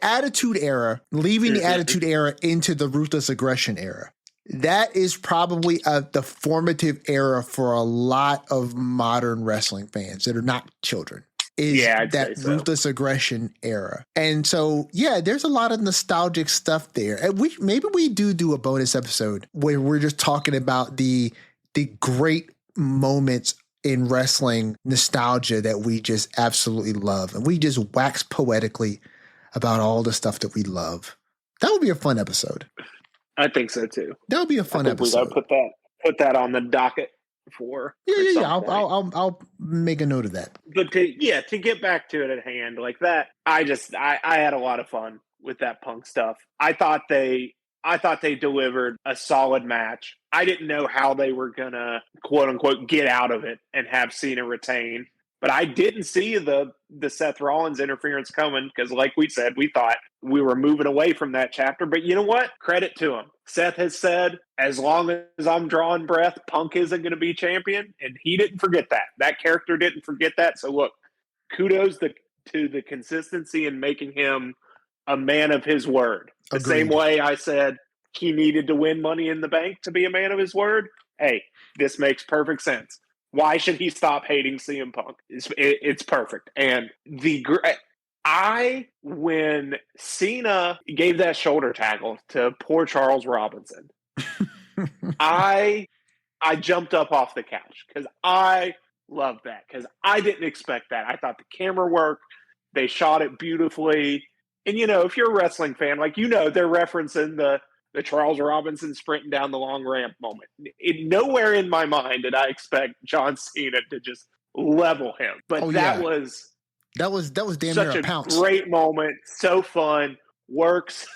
Attitude Era, leaving the Attitude Era into the Ruthless Aggression era. That is probably the formative era for a lot of modern wrestling fans that are not children. That Ruthless Aggression era. And so, there's a lot of nostalgic stuff there. And maybe we do a bonus episode where we're just talking about the great moments in wrestling nostalgia that we just absolutely love. And we just wax poetically about all the stuff that we love. That would be a fun episode. I think so too. That would be a fun episode. We gotta put that on the docket. for Yeah. some I'll, point. I'll make a note of that. But to get back to it at hand, like that, I had a lot of fun with that Punk stuff. I thought they delivered a solid match. I didn't know how they were gonna quote unquote get out of it and have Cena retain. But I didn't see the Seth Rollins interference coming because, like we said, we thought we were moving away from that chapter. But you know what? Credit to him. Seth has said, as long as I'm drawing breath, Punk isn't going to be champion. And he didn't forget that. That character didn't forget that. So, look, kudos to the consistency in making him a man of his word. The Agreed. Same way I said he needed to win Money in the Bank to be a man of his word. Hey, this makes perfect sense. Why should he stop hating CM Punk? It's perfect. And when Cena gave that shoulder tackle to poor Charles Robinson, I jumped up off the couch because I loved that because I didn't expect that. I thought the camera worked. They shot it beautifully. And, if you're a wrestling fan, they're referencing the Charles Robinson sprinting down the long ramp moment. Nowhere in my mind did I expect John Cena to just level him. But that was damn such near a a pounce. great moment. So fun. Works.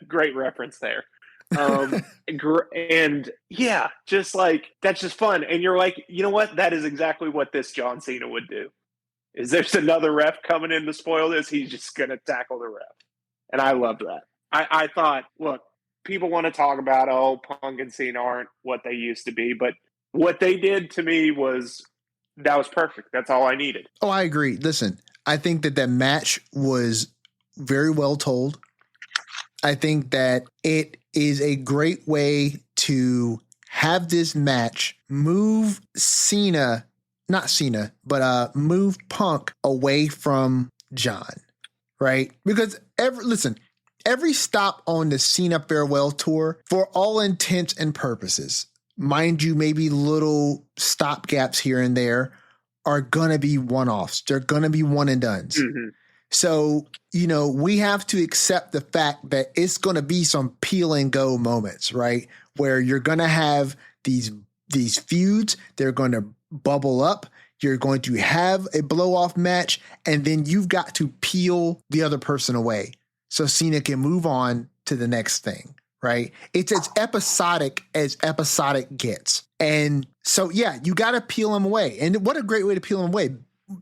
Great reference there. And yeah, just that's just fun. And you're like, you know what? That is exactly what this John Cena would do. Is there's another ref coming in to spoil this? He's just going to tackle the ref. And I loved that. I thought, look, people want to talk about, Punk and Cena aren't what they used to be. But what they did to me was perfect. That's all I needed. Oh, I agree. Listen, I think that match was very well told. I think that it is a great way to have this match move move Punk away from John, right? Because every stop on the Cena farewell tour, for all intents and purposes, mind you, maybe little stop gaps here and there, are going to be one-offs. They're going to be one and dones. Mm-hmm. So, we have to accept the fact that it's going to be some peel and go moments, right? Where you're going to have these feuds. They're going to bubble up. You're going to have a blow off match, and then you've got to peel the other person away so Cena can move on to the next thing, right? It's as episodic gets. And so, yeah, you got to peel him away. And what a great way to peel him away.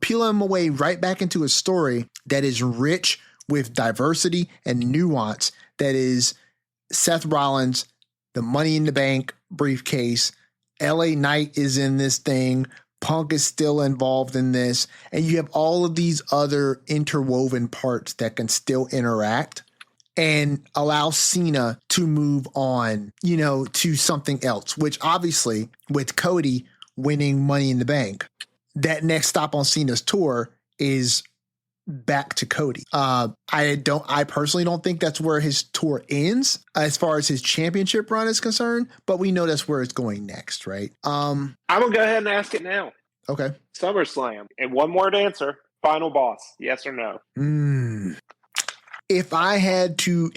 Peel him away right back into a story that is rich with diversity and nuance. That is Seth Rollins, the Money in the Bank briefcase. LA Knight is in this thing. Punk is still involved in this. And you have all of these other interwoven parts that can still interact and allow Cena to move on, to something else, which obviously with Cody winning Money in the Bank, that next stop on Cena's tour is back to Cody. I personally don't think that's where his tour ends as far as his championship run is concerned, but we know that's where it's going next, right? I'm going to go ahead and ask it now. Okay. SummerSlam. And one word answer, final boss, yes or no? If I had to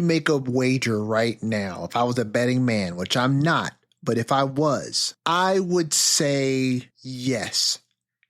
make a wager right now, if I was a betting man, which I'm not, but if I was, I would say yes.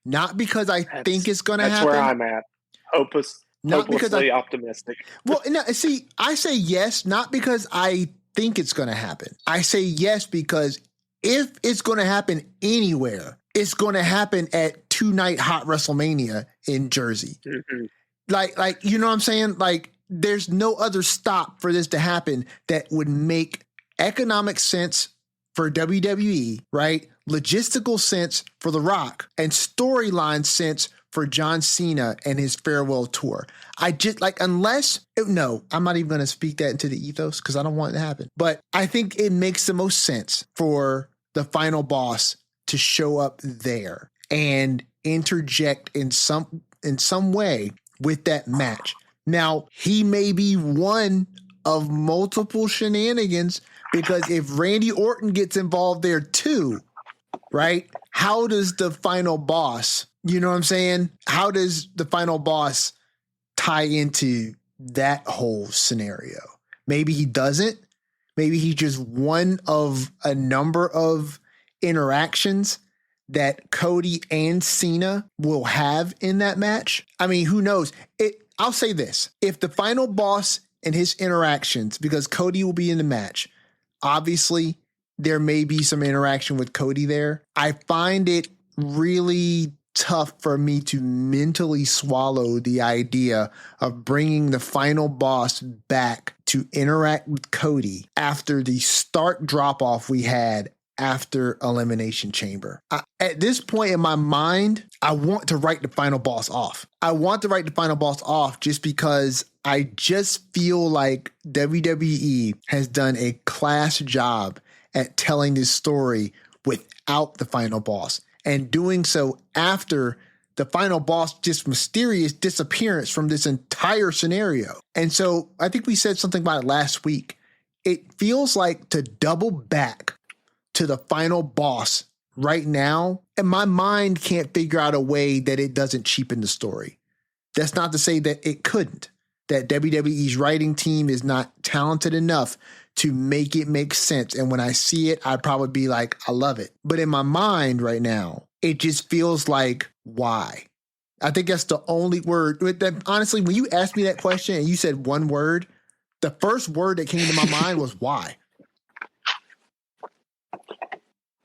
Not because I think it's going to happen. That's where I'm at. Hopelessly optimistic. Well, no, see, I say yes, not because I think it's going to happen. I say yes because if it's going to happen anywhere, it's going to happen at 2-night Hot WrestleMania in Jersey. Mm-hmm. Like, you know what I'm saying? Like, there's no other stop for this to happen that would make economic sense for WWE, right? Logistical sense for The Rock, and storyline sense for John Cena and his farewell tour. I'm not even going to speak that into the ethos because I don't want it to happen. But I think it makes the most sense for the final boss to show up there and interject in some way with that match. Now, he may be one of multiple shenanigans, because if Randy Orton gets involved there too, right? How does the final boss, you know what I'm saying? How does the final boss tie into that whole scenario? Maybe he doesn't. Maybe he's just one of a number of interactions that Cody and Cena will have in that match. I mean, who knows? I'll say this. If the final boss and his interactions, because Cody will be in the match, obviously there may be some interaction with Cody there. I find it really tough for me to mentally swallow the idea of bringing the final boss back to interact with Cody after the stark drop off we had after Elimination Chamber. At this point in my mind, I want to write the final boss off. I want to write the final boss off just because I just feel like WWE has done a class job at telling this story without the final boss, and doing so after the final boss just mysterious disappearance from this entire scenario. And so I think we said something about it last week. It feels like to double back to the final boss right now, and my mind can't figure out a way that it doesn't cheapen the story. That's not to say that it couldn't, that WWE's writing team is not talented enough to make it make sense. And when I see it, I'd probably be like, I love it. But in my mind right now, it just feels like, why? I think that's the only word. Honestly, when you asked me that question and you said one word, the first word that came to my mind was why.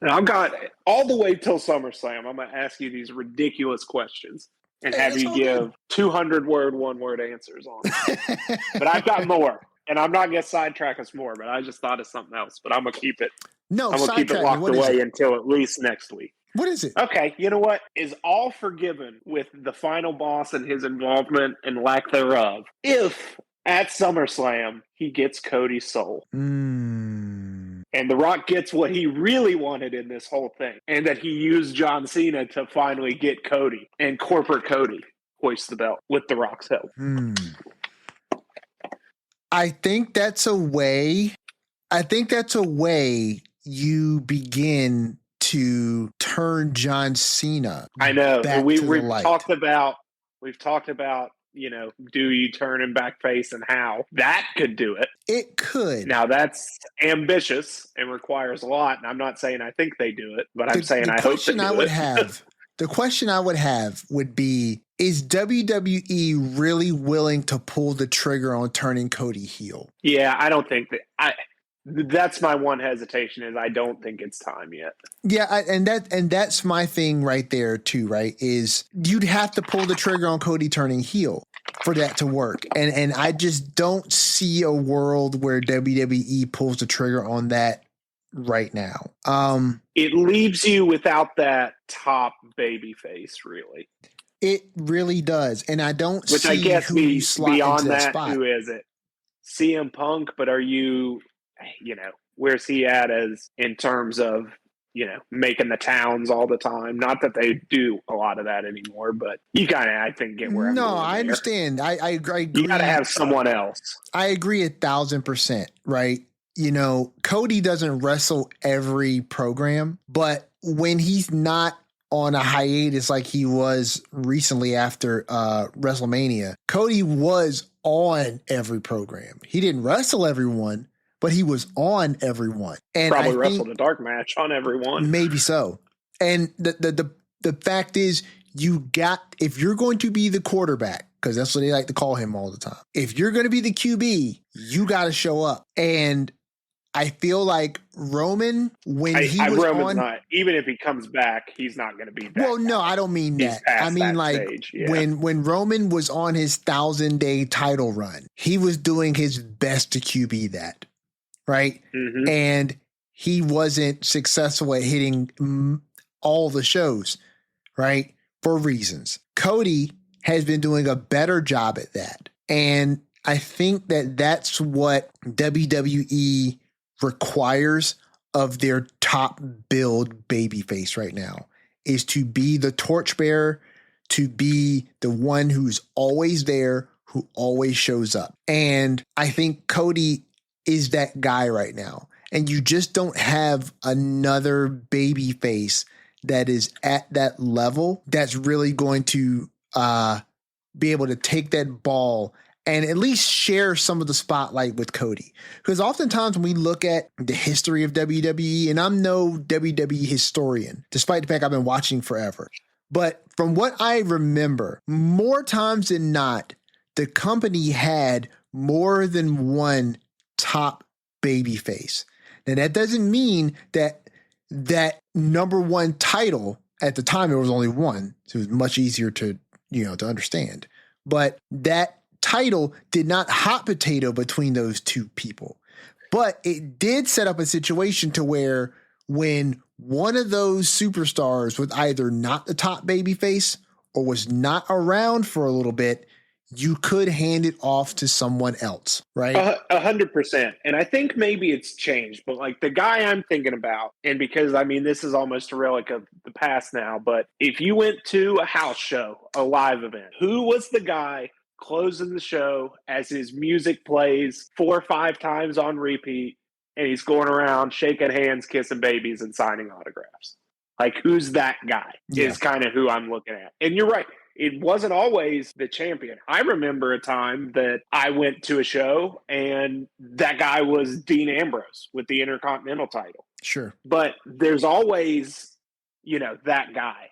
And I've got all the way till SummerSlam. I'm going to ask you these ridiculous questions and have you give 200-word, one-word answers on it. But I've got more. And I'm not going to sidetrack us more, but I just thought of something else. But I'm going to keep it. No, I'm going to keep it locked away until at least next week. What is it? Okay, you know what? Is all forgiven with the final boss and his involvement and lack thereof if at SummerSlam he gets Cody's soul. And The Rock gets what he really wanted in this whole thing, and that he used John Cena to finally get Cody, and corporate Cody hoist the belt with The Rock's help. I think that's a way you begin to turn John Cena. I know. We've talked about, do you turn him back face and how? That could do it. It could. Now that's ambitious and requires a lot, and I'm not saying I think they do it, but I'm saying I hope they do it. The question I would have would be, is WWE really willing to pull the trigger on turning Cody heel? Yeah, I don't think that. That's my one hesitation, is I don't think it's time yet. Yeah, and that's my thing right there too, right? Is you'd have to pull the trigger on Cody turning heel for that to work. And I just don't see a world where WWE pulls the trigger on that right now. It leaves you without that top baby face, really. It really does. And I don't Which see I guess who you slot beyond into that that, spot. who is it? CM Punk, but are you, where's he at as in terms of, making the towns all the time? Not that they do a lot of that anymore, but you kind of, I think, get where I'm going. No, I understand. I agree. You got to have someone else. I agree 1,000%, right? Cody doesn't wrestle every program, but when he's not on a hiatus like he was recently after WrestleMania, Cody was on every program. He didn't wrestle everyone, but he was on everyone. And probably wrestled a dark match on everyone. Maybe so. And the fact is, if you're going to be the quarterback, because that's what they like to call him all the time, if you're going to be the QB, you got to show up. And I feel like Roman, Roman's not, even if he comes back, he's not going to be that. Well, no, I don't mean that. I mean, like, stage, yeah. when Roman was on his 1,000-day title run, he was doing his best to QB that, right? Mm-hmm. And he wasn't successful at hitting all the shows, right? For reasons. Cody has been doing a better job at that. And I think that that's what WWE requires of their top build babyface right now, is to be the torchbearer, to be the one who's always there, who always shows up. And I think Cody is that guy right now. And you just don't have another babyface that is at that level that's really going to be able to take that ball and at least share some of the spotlight with Cody. Because oftentimes when we look at the history of WWE, and I'm no WWE historian, despite the fact I've been watching forever, but from what I remember, more times than not, the company had more than one top babyface. Now, that doesn't mean that that number one title, at the time it was only one, so it was much easier to understand. But that title did not hot potato between those two people. But it did set up a situation to where when one of those superstars was either not the top babyface or was not around for a little bit, you could hand it off to someone else, right? 100%. And I think maybe it's changed, but like the guy I'm thinking about, and because I mean, this is almost a relic of the past now, but if you went to a house show, a live event, who was the guy closing the show as his music plays 4 or 5 times on repeat and he's going around shaking hands, kissing babies, and signing autographs? Like, who's that guy is kind of who I'm looking at. And you're right. It wasn't always the champion. I remember a time that I went to a show and that guy was Dean Ambrose with the Intercontinental title. Sure. But there's always, that guy.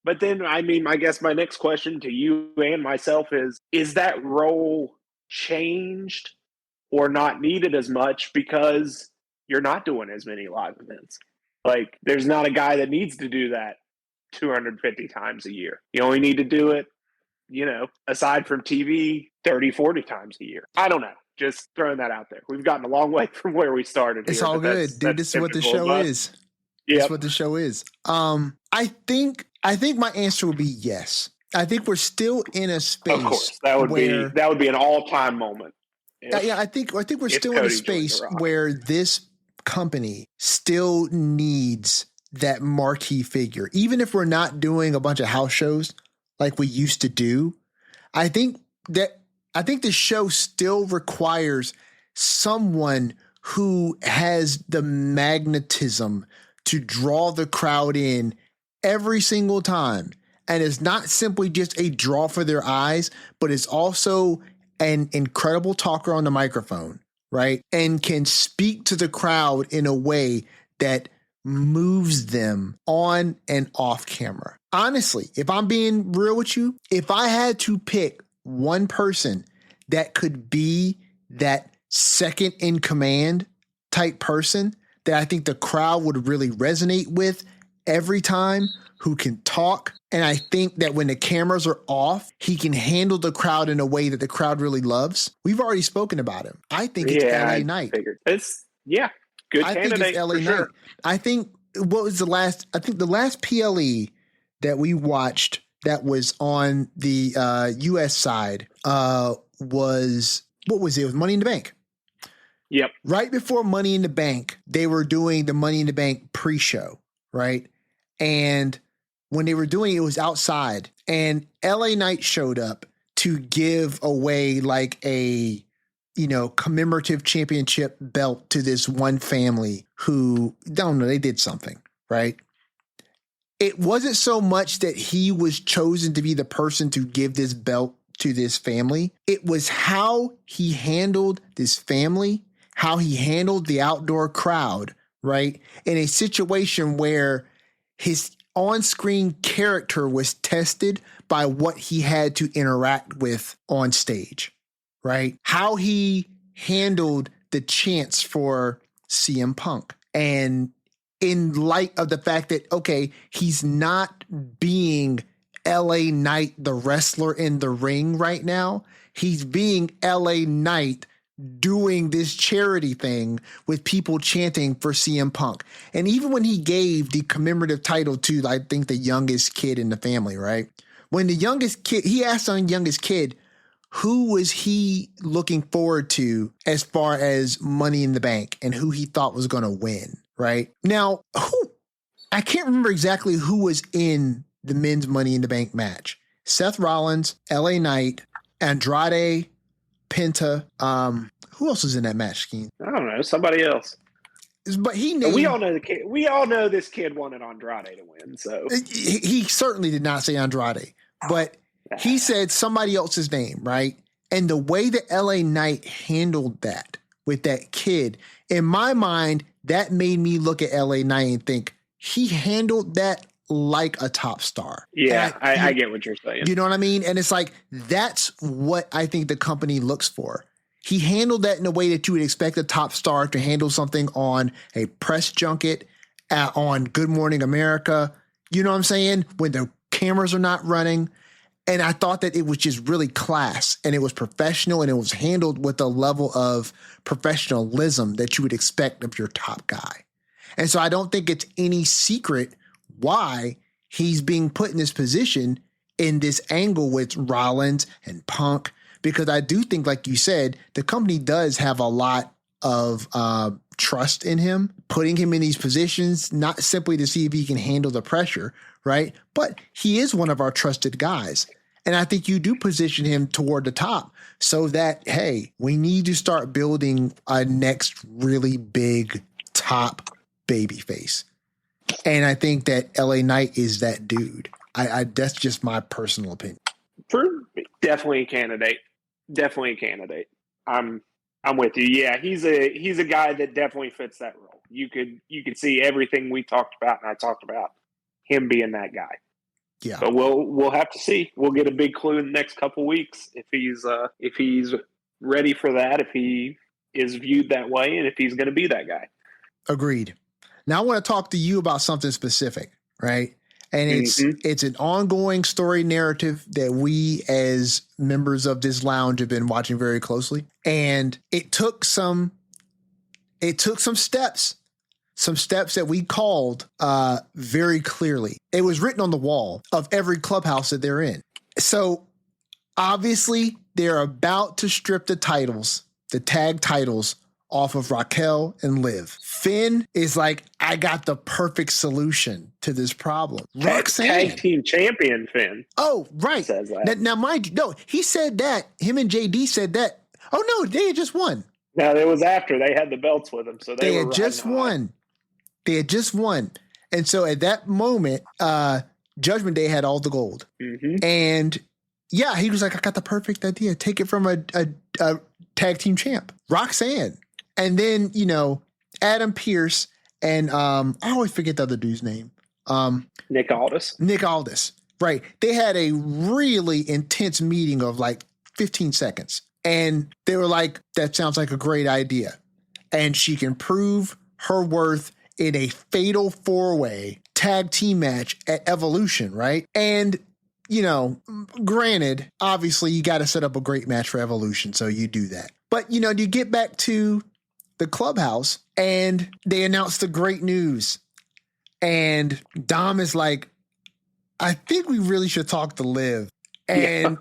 But then, I mean, I guess my next question to you and myself is that role changed or not needed as much because you're not doing as many live events? Like, there's not a guy that needs to do that 250 times a year. You only need to do it, aside from TV, 30, 40 times a year. I don't know. Just throwing that out there. We've gotten a long way from where we started. It's all good, dude. This is what the show is. That's what the show is. I think my answer would be yes. I think we're still in a space. Of course, that would be an all-time moment. I think we're still in a space where this company still needs that marquee figure. Even if we're not doing a bunch of house shows like we used to do, I think the show still requires someone who has the magnetism to draw the crowd in every single time. And it's not simply just a draw for their eyes, but it's also an incredible talker on the microphone, right? And can speak to the crowd in a way that moves them on and off camera. Honestly, if I'm being real with you, if I had to pick one person that could be that second in command type person that I think the crowd would really resonate with every time, who can talk, and I think that when the cameras are off, he can handle the crowd in a way that the crowd really loves. We've already spoken about him. I think it's LA Knight. Good candidate. I think it's LA Knight. Sure. I think the last PLE that we watched that was on the US side was, what was it? It was Money in the Bank. Yep. Right before Money in the Bank, they were doing the Money in the Bank pre-show, right? And when they were doing it, it was outside, and LA Knight showed up to give away like a, commemorative championship belt to this one family who, don't know, they did something, right? It wasn't so much that he was chosen to be the person to give this belt to this family. It was how he handled this family, how he handled the outdoor crowd, right? In a situation where his on-screen character was tested by what he had to interact with on stage, right? How he handled the chance for CM Punk. And in light of the fact that, okay, he's not being LA Knight, the wrestler in the ring right now. He's being LA Knight doing this charity thing with people chanting for CM Punk. And even when he gave the commemorative title to, I think, the youngest kid in the family, right? When the youngest kid, he asked on youngest kid, who was he looking forward to as far as Money in the Bank and who he thought was going to win, right? Now, I can't remember exactly who was in the men's Money in the Bank match. Seth Rollins, LA Knight, Andrade, Penta. Who else was in that match, Skeens? I don't know. Somebody else. But he named, we all know the kid. We all know this kid wanted Andrade to win. So he certainly did not say Andrade, but he said somebody else's name, right? And the way that LA Knight handled that with that kid, in my mind, that made me look at LA Knight and think he handled that like a top star. Yeah, I get what you're saying. You know what I mean? And it's like, that's what I think the company looks for. He handled that in a way that you would expect a top star to handle something on a press junket, on Good Morning America. You know what I'm saying? When the cameras are not running. And I thought that it was just really class, and it was professional, and it was handled with a level of professionalism that you would expect of your top guy. And so I don't think it's any secret why he's being put in this position, in this angle with Rollins and Punk, because I do think, like you said, the company does have a lot of trust in him, putting him in these positions, not simply to see if he can handle the pressure, right? But he is one of our trusted guys. And I think you do position him toward the top so that, hey, we need to start building a next really big top baby face. And I think that LA Knight is that dude. I that's just my personal opinion. Definitely a candidate. Definitely a candidate. I'm with you. Yeah, he's a guy that definitely fits that role. You could see everything we talked about, and I talked about him being that guy. Yeah. But we'll have to see. We'll get a big clue in the next couple weeks if he's ready for that, if he is viewed that way, and if he's going to be that guy. Agreed. Now I want to talk to you about something specific, right? And it's an ongoing story narrative that we as members of this lounge have been watching very closely. And it took some steps that we called very clearly. It was written on the wall of every clubhouse that they're in. So obviously they're about to strip the tag titles off of Raquel and Liv. Finn is like, I got the perfect solution to this problem. Roxanne. Tag team champion Finn. Oh, right. Says that. Now, mind you, no, he said that. Him and JD said that. Oh, no, they had just won. No, it was after they had the belts with them. So they had just won. They had just won. And so at that moment, Judgment Day had all the gold. Mm-hmm. And yeah, he was like, I got the perfect idea. Take it from a tag team champ, Roxanne. And then, Adam Pearce and I always forget the other dude's name. Nick Aldis. Nick Aldis. Right. They had a really intense meeting of like 15 seconds. And they were like, that sounds like a great idea. And she can prove her worth in a fatal 4-way tag team match at Evolution, right? And, granted, obviously you got to set up a great match for Evolution, so you do that. But, you get back to the clubhouse and they announced the great news. And Dom is like, I think we really should talk to Liv. And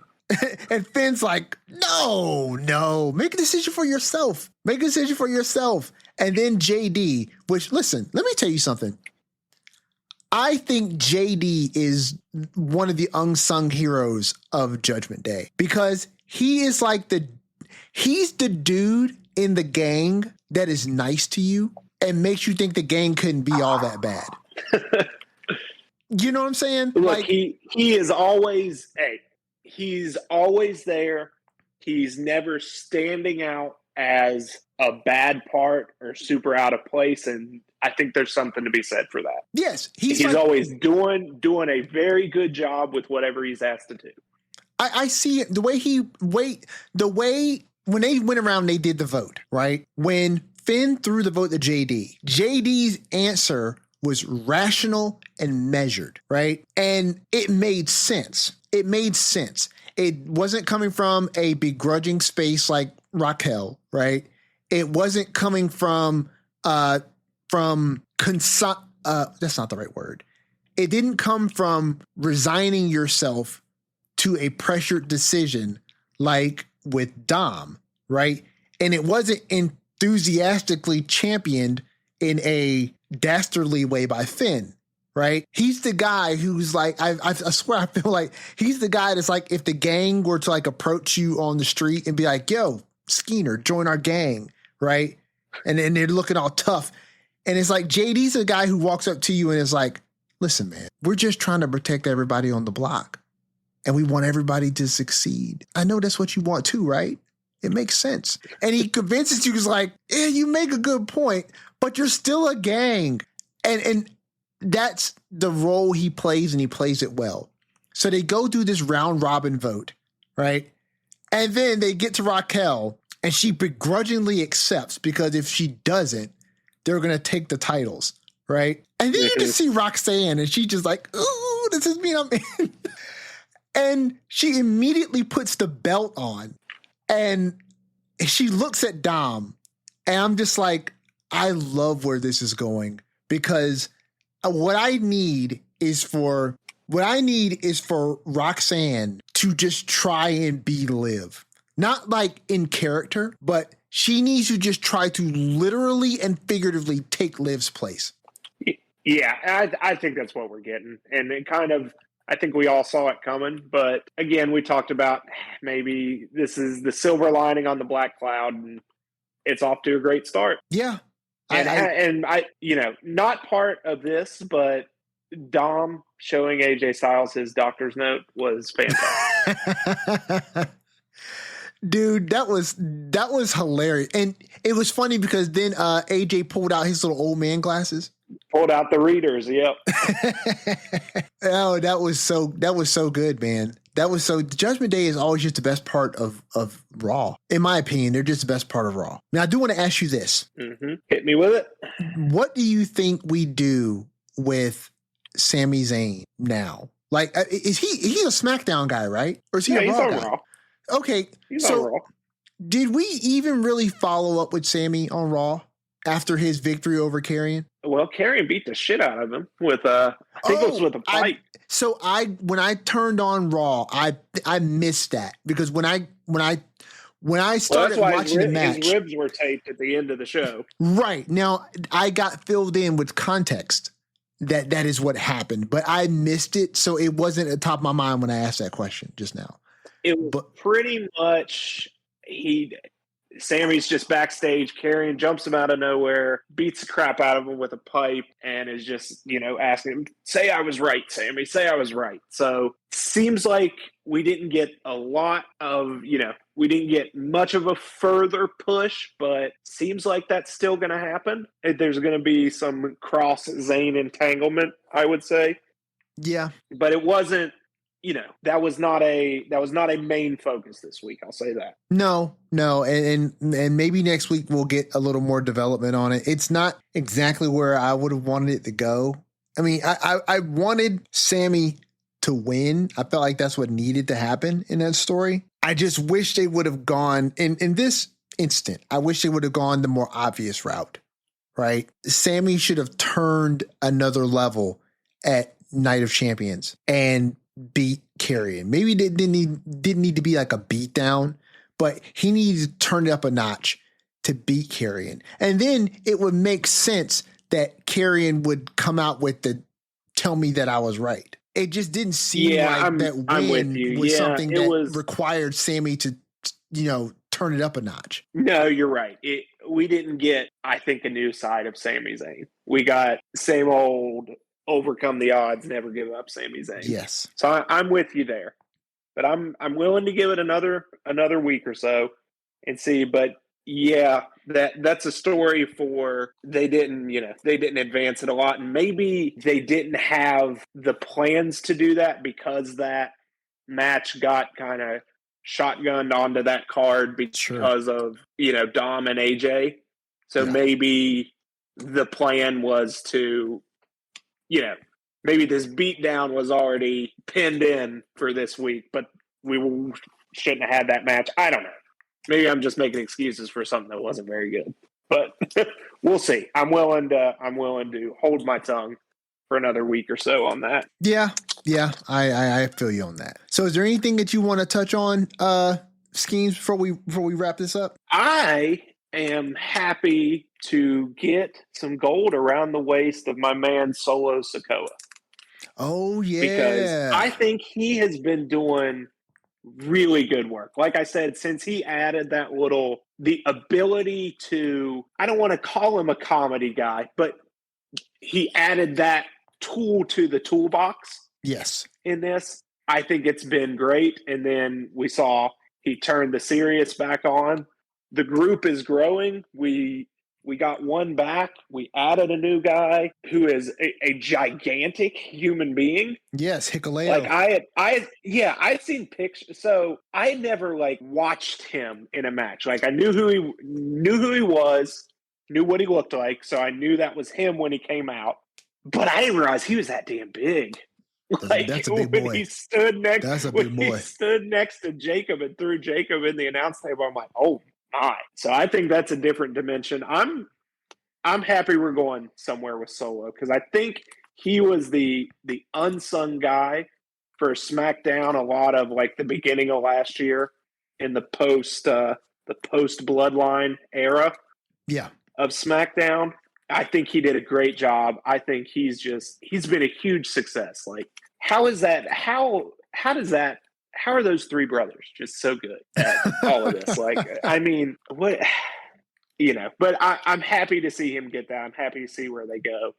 and Finn's like, no, make a decision for yourself. Make a decision for yourself. And then JD, which, listen, let me tell you something. I think JD is one of the unsung heroes of Judgment Day because he is like he's the dude in the gang that is nice to you and makes you think the gang couldn't be all that bad. You know what I'm saying? Look, like he is always, he's always there. He's never standing out as a bad part or super out of place. And I think there's something to be said for that. Yes. He's like, always doing a very good job with whatever he's asked to do. I see it. The way when they went around, they did the vote, right? When Finn threw the vote to JD's answer was rational and measured, right? And it made sense. It wasn't coming from a begrudging space like Raquel, right? It wasn't coming from that's not the right word. It didn't come from resigning yourself to a pressured decision like with Dom, right? And it wasn't enthusiastically championed in a dastardly way by Finn, right? He's the guy who's like, I swear, I feel like he's the guy that's like, if the gang were to like approach you on the street and be like, yo, Skeener, join our gang, right? And then they're looking all tough. And it's like, JD's the guy who walks up to you and is like, listen, man, we're just trying to protect everybody on the block. and we want everybody to succeed. I know that's what you want too, right? It makes sense. And he convinces you, he's like, yeah, you make a good point, but you're still a gang. And that's the role he plays, and he plays it well. So they go through this round robin vote, right? And then they get to Raquel, and she begrudgingly accepts, because if she doesn't, they're going to take the titles, right? And then you just see Roxanne, and she's just like, ooh, this is me, I'm in. And she immediately puts the belt on, and she looks at Dom, and I'm just like, I love where this is going, because what I need is for Roxanne to just try and be Liv. Not like in character, but she needs to just try to literally and figuratively take Liv's place. Yeah, I think that's what we're getting. And it kind of, I think we all saw it coming. But again, we talked about maybe this is the silver lining on the black cloud, and it's off to a great start. Yeah. And I not part of this, but Dom showing AJ Styles his doctor's note was fantastic. Dude, that was hilarious. And it was funny because then AJ pulled out his little old man glasses. Pulled out the readers, yep. Oh, that was so good, man. That was so Judgment Day is always just the best part of Raw. In my opinion, they're just the best part of Raw. Now I do want to ask you this. Mm-hmm. Hit me with it. What do you think we do with Sami Zayn now? Like, he's a SmackDown guy, right? Or is he a Raw guy? Raw. Okay, he's on Raw. Did we even really follow up with Sami on Raw after his victory over Karrion? Well, Karrion beat the shit out of him with I think it was with a pipe. When I turned on Raw, I missed that, because when I started watching the match, his ribs were taped at the end of the show. Right. Now I got filled in with context that is what happened, but I missed it, so it wasn't at the top of my mind when I asked that question just now. It was pretty much Sammy's just backstage. Karrion jumps him out of nowhere, beats the crap out of him with a pipe, and is just, asking him, say I was right, Sammy, say I was right. So seems like we didn't get a lot of, we didn't get much of a further push, but seems like that's still going to happen. There's going to be some cross-Zayn entanglement, I would say. Yeah. But it wasn't, that was not a main focus this week. I'll say that. No, and maybe next week we'll get a little more development on it. It's not exactly where I would have wanted it to go. I mean, I wanted Sammy to win. I felt like that's what needed to happen in that story. I just wish they would have gone in this instant. I wish they would have gone the more obvious route, right? Sammy should have turned another level at Night of Champions and beat Karrion. Maybe it didn't need to be like a beatdown, but he needed to turn it up a notch to beat Karrion. And then it would make sense that Karrion would come out with the tell me that I was right. It just didn't seem like that win was something that required Sammy to, turn it up a notch. No, you're right. We didn't get, I think, a new side of Sami Zayn. We got same old overcome the odds, never give up Sami Zayn. Yes. So I'm with you there, but I'm willing to give it another week or so and see. But yeah, that's a story for they didn't advance it a lot, and maybe they didn't have the plans to do that because that match got kind of shotgunned onto that card because of Dom and AJ. So maybe the plan was to maybe this beatdown was already pinned in for this week, but we shouldn't have had that match. I don't know. Maybe I'm just making excuses for something that wasn't very good, but we'll see. I'm willing to hold my tongue for another week or so on that. Yeah. I feel you on that. So is there anything that you want to touch on, Skeens, before we wrap this up? I am happy to get some gold around the waist of my man Solo Sikoa. Oh, yeah. Because I think he has been doing really good work. Like I said, since he added the ability to, I don't want to call him a comedy guy, but he added that tool to the toolbox. Yes. In this, I think it's been great. And then we saw he turned the serious back on. The group is growing. We got one back. We added a new guy who is a gigantic human being. Yes, Hikuleo. Like I'd seen pictures. So I had never like watched him in a match. Like I knew who he was, knew what he looked like. So I knew that was him when he came out. But I didn't realize he was that damn big. Like that's a big when boy. he stood next, That's a big boy. He stood next to Jacob and threw Jacob in the announce table. I'm like, oh my! So I think that's a different dimension. I'm happy we're going somewhere with Solo because I think he was the unsung guy for SmackDown. A lot of like the beginning of last year in the post Bloodline era, of SmackDown. I think he did a great job. I think he's been a huge success. Like, how are those three brothers just so good at all of this? Like, I mean, what, but I'm happy to see him get that. I'm happy to see where they go.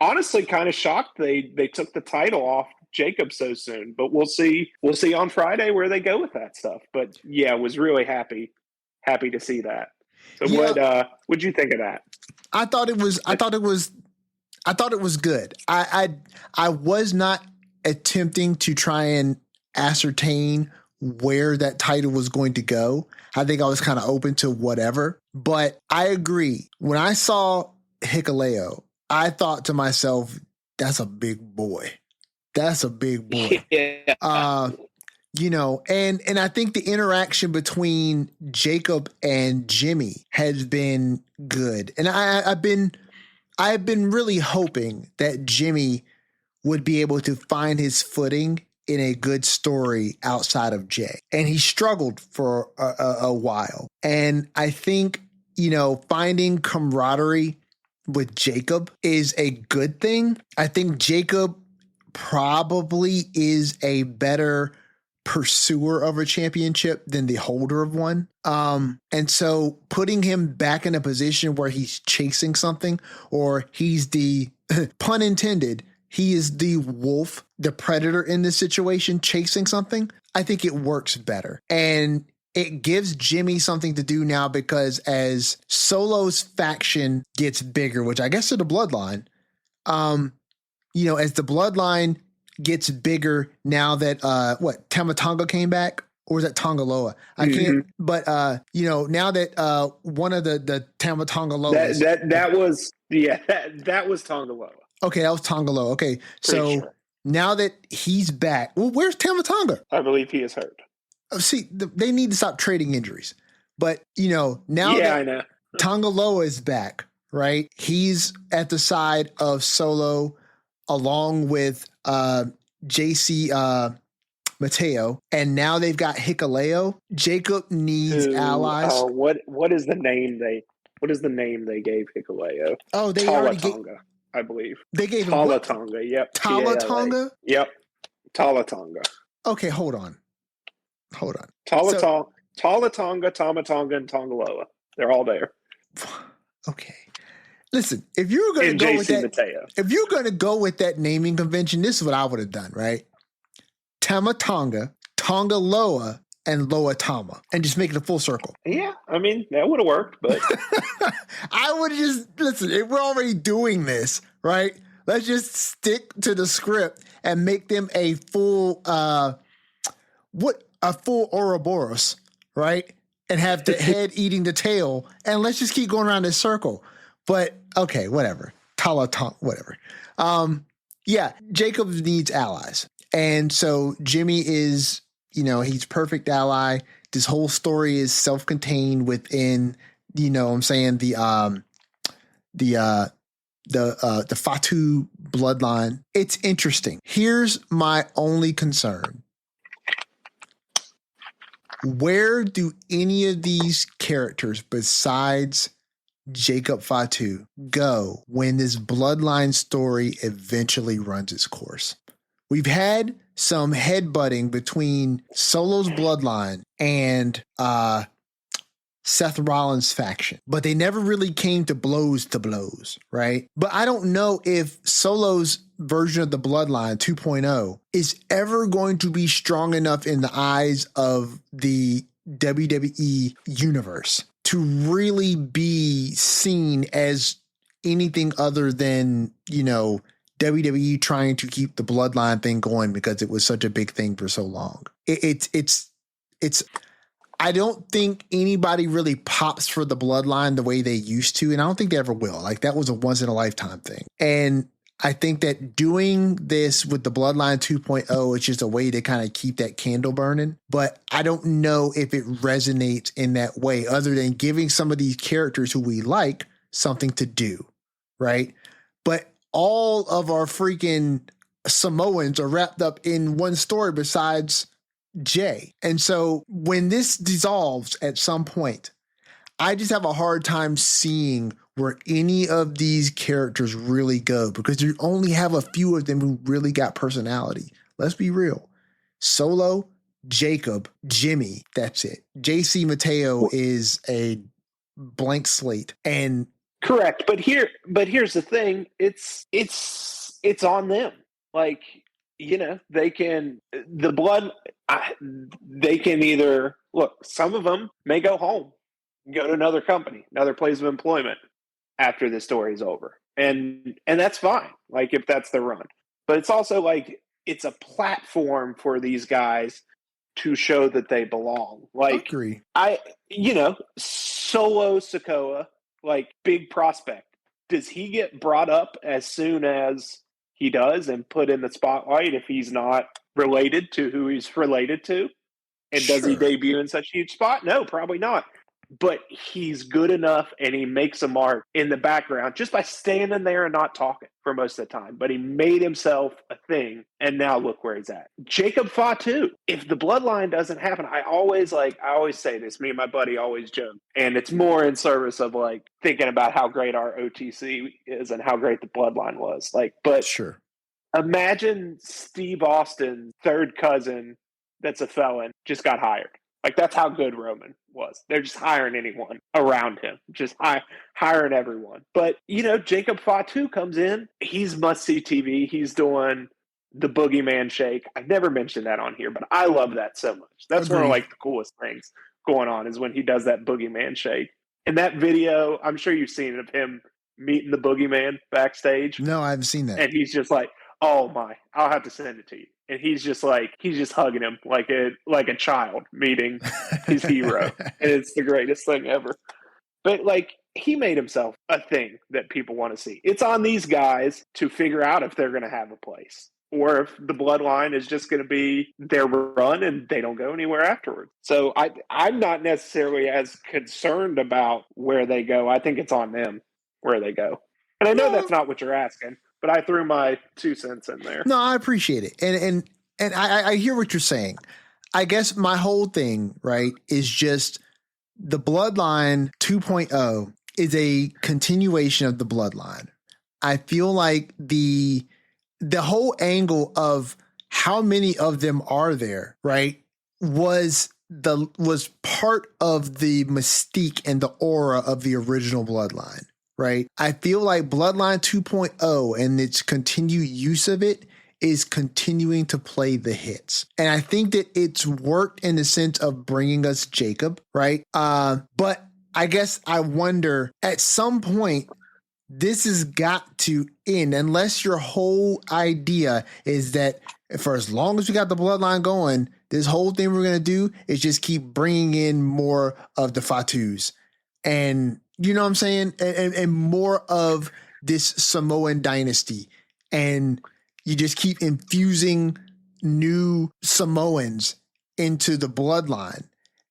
Honestly, kind of shocked they took the title off Jacob so soon, but we'll see on Friday where they go with that stuff. But yeah, was really happy to see that. So what'd you think of that? I thought it was good. I was not attempting to try and ascertain where that title was going to go. I think I was kind of open to whatever, but I agree. When I saw Hikuleo, I thought to myself, that's a big boy. That's a big boy. Yeah. And I think the interaction between Jacob and Jimmy has been good. And I've been really hoping that Jimmy would be able to find his footing in a good story outside of Jay. And he struggled for a while. And I think, finding camaraderie with Jacob is a good thing. I think Jacob probably is a better pursuer of a championship than the holder of one. And so putting him back in a position where he's chasing something, or he's the pun intended, he is the wolf, the predator in this situation, chasing something, I think it works better. And it gives Jimmy something to do now, because as Solo's faction gets bigger, which I guess is the bloodline, as the bloodline gets bigger now that Tama Tonga came back, or was that Tongaloa? I can't. But now that one of the Tama Tongaloas, that was Tongaloa. Okay, that was Tongaloa. Okay, so now that he's back, well, where's Tama Tonga? I believe he is hurt. See, they need to stop trading injuries. But now that I know Tongaloa is back, right? He's at the side of Solo, along with JC Mateo, and now they've got Hikuleo. Jacob needs allies. What is the name they gave Hikuleo? Oh, they already gave, I believe they gave him Talatonga. Yep, Talatonga. Yep, Talatonga. Okay, hold on. Talatonga, Tamatonga, and Tongaloa. They're all there. Okay. Listen, if you were going to go with that, Mateo. If you're going to go with that naming convention, this is what I would have done, right? Tamatonga, Tongaloa, and Loa Tama, and just make it a full circle. Yeah, I mean, that would have worked, but I would just listen. If we're already doing this, right? Let's just stick to the script and make them a full, full Ouroboros, right? And have the head eating the tail, and let's just keep going around this circle. But okay, whatever. Whatever. Jacob needs allies. And so Jimmy is, he's perfect ally. This whole story is self-contained within, the Fatu bloodline. It's interesting. Here's my only concern. Where do any of these characters besides Jacob Fatu go when this bloodline story eventually runs its course? We've had some headbutting between Solo's bloodline and Seth Rollins faction, but they never really came to blows, right? But I don't know if Solo's version of the Bloodline 2.0 is ever going to be strong enough in the eyes of the WWE universe to really be seen as anything other than, WWE trying to keep the Bloodline thing going because it was such a big thing for so long. It's I don't think anybody really pops for the Bloodline the way they used to, and I don't think they ever will. Like, that was a once in a lifetime thing. And I think that doing this with the Bloodline 2.0 is just a way to kind of keep that candle burning. But I don't know if it resonates in that way, other than giving some of these characters who we like something to do, right? But all of our freaking Samoans are wrapped up in one story besides Jay. And so when this dissolves at some point, I just have a hard time seeing where any of these characters really go, because you only have a few of them who really got personality. Let's be real. Solo, Jacob, Jimmy, that's it. JC Mateo is a blank slate. And correct. But here's the thing. It's on them. Like, they can either look, some of them may go home, go to another company, another place of employment after the story's over. And that's fine. Like, if that's the run, but it's also like, it's a platform for these guys to show that they belong. Like, agree. Solo Sikoa, like, big prospect. Does he get brought up as soon as he does and put in the spotlight if he's not related to who he's related to? And does he debut in such a huge spot? No, probably not. But he's good enough, and he makes a mark in the background just by standing there and not talking for most of the time. But he made himself a thing, and now look where he's at. Jacob Fatu. If the Bloodline doesn't happen, I always say this. Me and my buddy always joke, and it's more in service of like thinking about how great our OTC is and how great the Bloodline was. Like, but sure. Imagine Steve Austin's third cousin that's a felon just got hired. Like, that's how good Roman was. They're just hiring anyone around him, just hiring everyone. But, Jacob Fatu comes in. He's must-see TV. He's doing the boogeyman shake. I've never mentioned that on here, but I love that so much. That's one of, like, the coolest things going on is when he does that boogeyman shake. And that video, I'm sure you've seen it, of him meeting the boogeyman backstage. No, I haven't seen that. And he's just like, oh my, I'll have to send it to you. And he's just hugging him like a child meeting his hero. And it's the greatest thing ever. But like, he made himself a thing that people want to see. It's on these guys to figure out if they're going to have a place, or if the Bloodline is just going to be their run and they don't go anywhere afterwards. So I'm not necessarily as concerned about where they go. I think it's on them where they go. And I know that's not what you're asking, but I threw my 2 cents in there. No, I appreciate it. And I hear what you're saying. I guess my whole thing, right, is just the Bloodline 2.0 is a continuation of the Bloodline. I feel like the whole angle of how many of them are there, right, was part of the mystique and the aura of the original Bloodline. Right. I feel like Bloodline 2.0 and its continued use of it is continuing to play the hits. And I think that it's worked in the sense of bringing us Jacob. Right. But I guess I wonder, at some point, this has got to end, unless your whole idea is that for as long as we got the Bloodline going, this whole thing we're going to do is just keep bringing in more of the Fatus. And you know what I'm saying? And more of this Samoan dynasty. And you just keep infusing new Samoans into the Bloodline.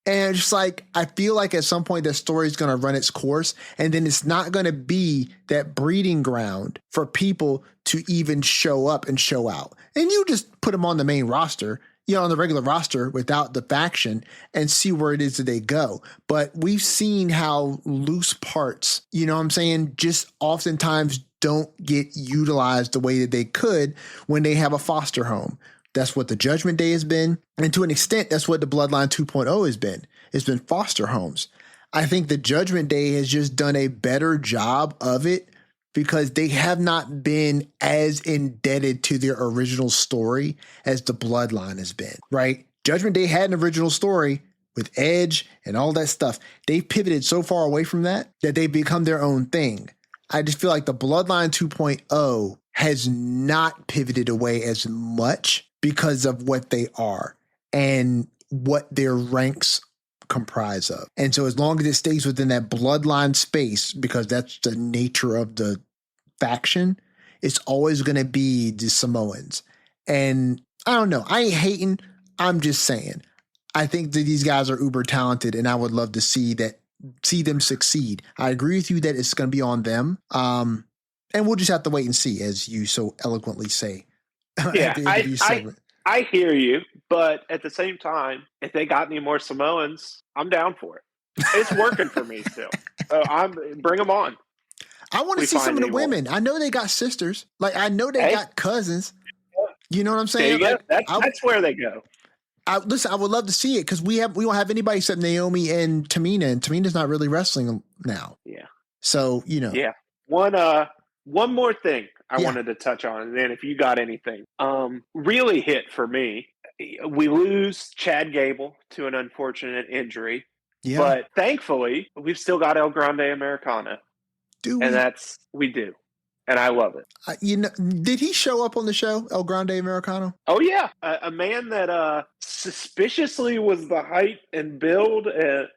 And it's just like, I feel like at some point that story is going to run its course, and then it's not going to be that breeding ground for people to even show up and show out. And you just put them on the main roster, on the regular roster without the faction, and see where it is that they go. But we've seen how loose parts, just oftentimes don't get utilized the way that they could when they have a foster home. That's what the Judgment Day has been. And to an extent, that's what the Bloodline 2.0 has been. It's been foster homes. I think the Judgment Day has just done a better job of it because they have not been as indebted to their original story as the Bloodline has been, right? Judgment Day had an original story with Edge and all that stuff. They've pivoted so far away from that they've become their own thing. I just feel like the Bloodline 2.0 has not pivoted away as much because of what they are and what their ranks comprise of. And so as long as it stays within that Bloodline space, because that's the nature of the faction, it's always going to be the Samoans. And I don't know. I ain't hating. I'm just saying. I think that these guys are uber talented, and I would love to see them succeed. I agree with you that it's going to be on them. And we'll just have to wait and see, as you so eloquently say. Yeah, I hear you, but at the same time, if they got any more Samoans, I'm down for it. It's working for me still. Bring them on. I want to see some of the women. I know they got sisters. Like, I know they got cousins. You know what I'm saying? Like, that's where they go. Listen, I would love to see it because we don't have anybody except Naomi and Tamina's not really wrestling now. Yeah. So, you know. Yeah. One more thing I wanted to touch on, and then if you got anything, really hit for me. We lose Chad Gable to an unfortunate injury, but thankfully we've still got El Grande Americano. We do. And I love it. Did he show up on the show, El Grande Americano? Oh, yeah. A man that suspiciously was the height and build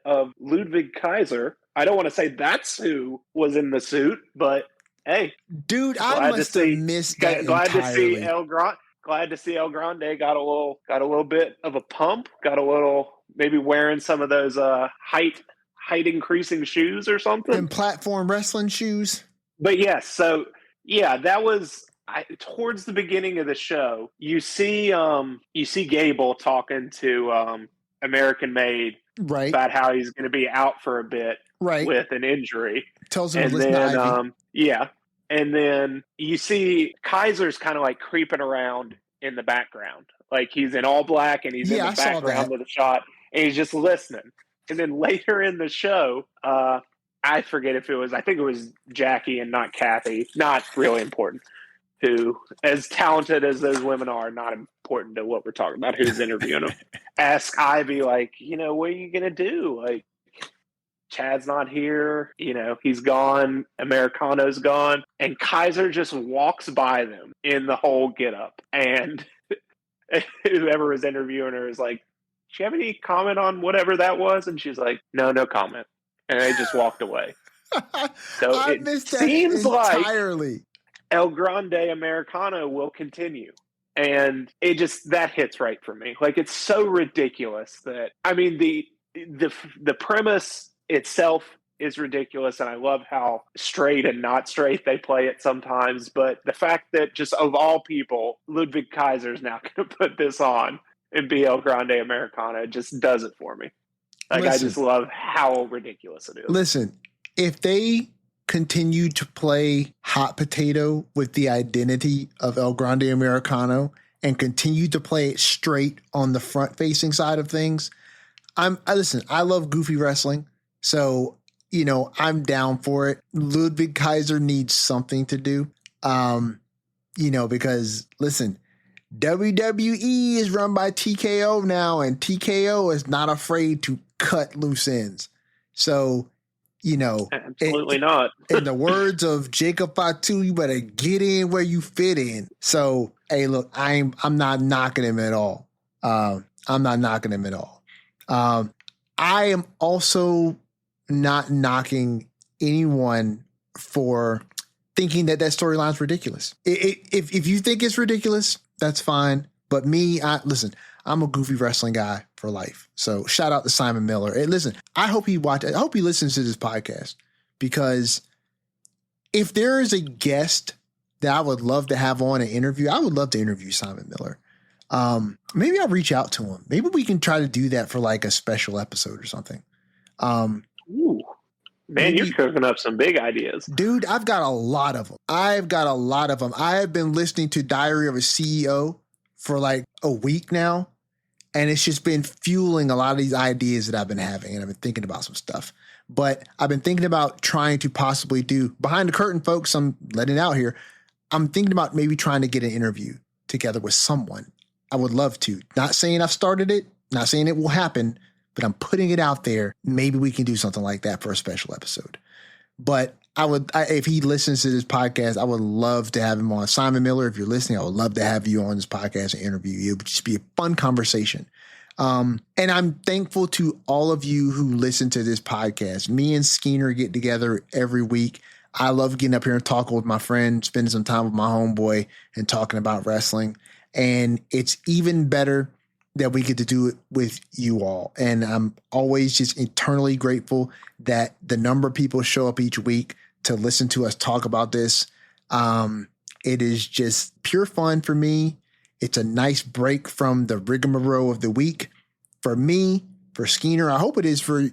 of Ludwig Kaiser. I don't want to say that's who was in the suit, but hey. Dude, I must have missed that entirely. Glad to see El Grande got a little bit of a pump, got a little, maybe wearing some of those height increasing shoes or something. And platform wrestling shoes. But yes, so yeah, that was towards the beginning of the show. You see Gable talking to American Made about how he's going to be out for a bit with an injury. Tells him to listen to Ivy. And then you see Kaiser's kind of like creeping around in the background, like he's in all black and he's in the background of the shot, and he's just listening. And then later in the show, I forget if I think it was Jackie and not Kathy, not really important, who, as talented as those women are, not important to what we're talking about, who's interviewing them. Ask Ivy, like, what are you going to do? Like, Chad's not here, he's gone, Americano's gone, and Kaiser just walks by them in the whole get-up. And whoever was interviewing her is like, do you have any comment on whatever that was? And she's like, no comment. And they just walked away. So I it seems entirely. like El Grande Americano will continue. And that hits right for me. Like, it's so ridiculous that, I mean, the premise itself is ridiculous, and I love how straight and not straight they play it sometimes. But the fact that just of all people, Ludwig Kaiser is now going to put this on and be El Grande Americano just does it for me. Like, I just love how ridiculous it is. Listen, if they continue to play hot potato with the identity of El Grande Americano and continue to play it straight on the front-facing side of things, I love goofy wrestling, so I'm down for it. Ludwig Kaiser needs something to do, because listen, WWE is run by TKO now, and TKO is not afraid to cut loose ends. So, absolutely not. In the words of Jacob Fatu, you better get in where you fit in. So, hey, look, I'm not knocking him at all. I am also not knocking anyone for thinking that storyline's ridiculous. If you think it's ridiculous, that's fine. But me, I'm a goofy wrestling guy for life. So shout out to Simon Miller. And listen, I hope he listens to this podcast, because if there is a guest that I would love to have on an interview, I would love to interview Simon Miller. Maybe I'll reach out to him. Maybe we can try to do that for like a special episode or something. Ooh, man, you're cooking up some big ideas. Dude, I've got a lot of them. I have been listening to Diary of a CEO for like a week now, and it's just been fueling a lot of these ideas that I've been having, and I've been thinking about some stuff. But I've been thinking about trying to possibly do behind the curtain, folks. I'm letting it out here. I'm thinking about maybe trying to get an interview together with someone. I would love to. Not saying I've started it, not saying it will happen, but I'm putting it out there. Maybe we can do something like that for a special episode. But if he listens to this podcast, I would love to have him on. Simon Miller, if you're listening, I would love to have you on this podcast and interview you. It would just be a fun conversation. And I'm thankful to all of you who listen to this podcast. Me and Skeener get together every week. I love getting up here and talking with my friend, spending some time with my homeboy and talking about wrestling. And it's even better that we get to do it with you all. And I'm always just eternally grateful that the number of people show up each week to listen to us talk about this. It is just pure fun for me. It's a nice break from the rigmarole of the week for me, for Skeener. I hope it is for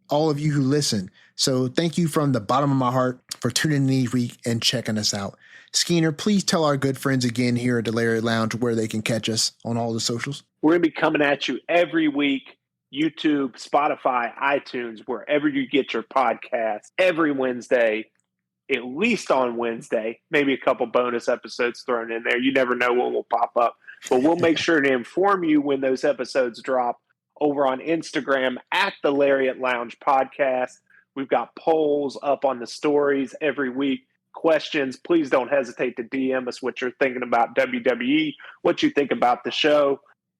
all of you who listen. So thank you from the bottom of my heart for tuning in each week and checking us out. Skeener, please tell our good friends again here at the Lariat Lounge where they can catch us on all the socials. We're going to be coming at you every week, YouTube, Spotify, iTunes, wherever you get your podcasts, every Wednesday, at least on Wednesday, maybe a couple bonus episodes thrown in there. You never know what will pop up, but we'll make sure to inform you when those episodes drop over on Instagram at the Lariat Lounge Podcast. We've got polls up on the stories every week. Questions, please don't hesitate to DM us what you're thinking about WWE, what you think about the show,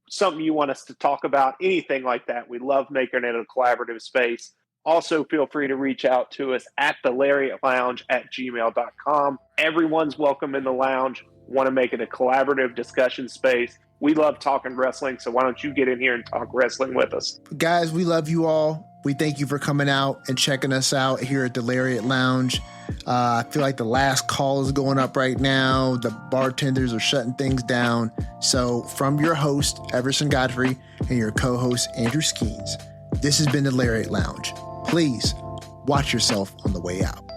something you want us to talk about, anything like that. We love making it a collaborative space. Also, feel free to reach out to us at the Lariat Lounge at gmail.com. Everyone's welcome in the lounge. Want to make it a collaborative discussion space. We love talking wrestling, so why don't you get in here and talk wrestling with us? Guys, we love you all. We thank you for coming out and checking us out here at the Lariat Lounge. I feel like the last call is going up right now. The bartenders are shutting things down. So from your host, Everson Godfrey, and your co-host, Andrew Skeens, this has been the Lariat Lounge. Please watch yourself on the way out.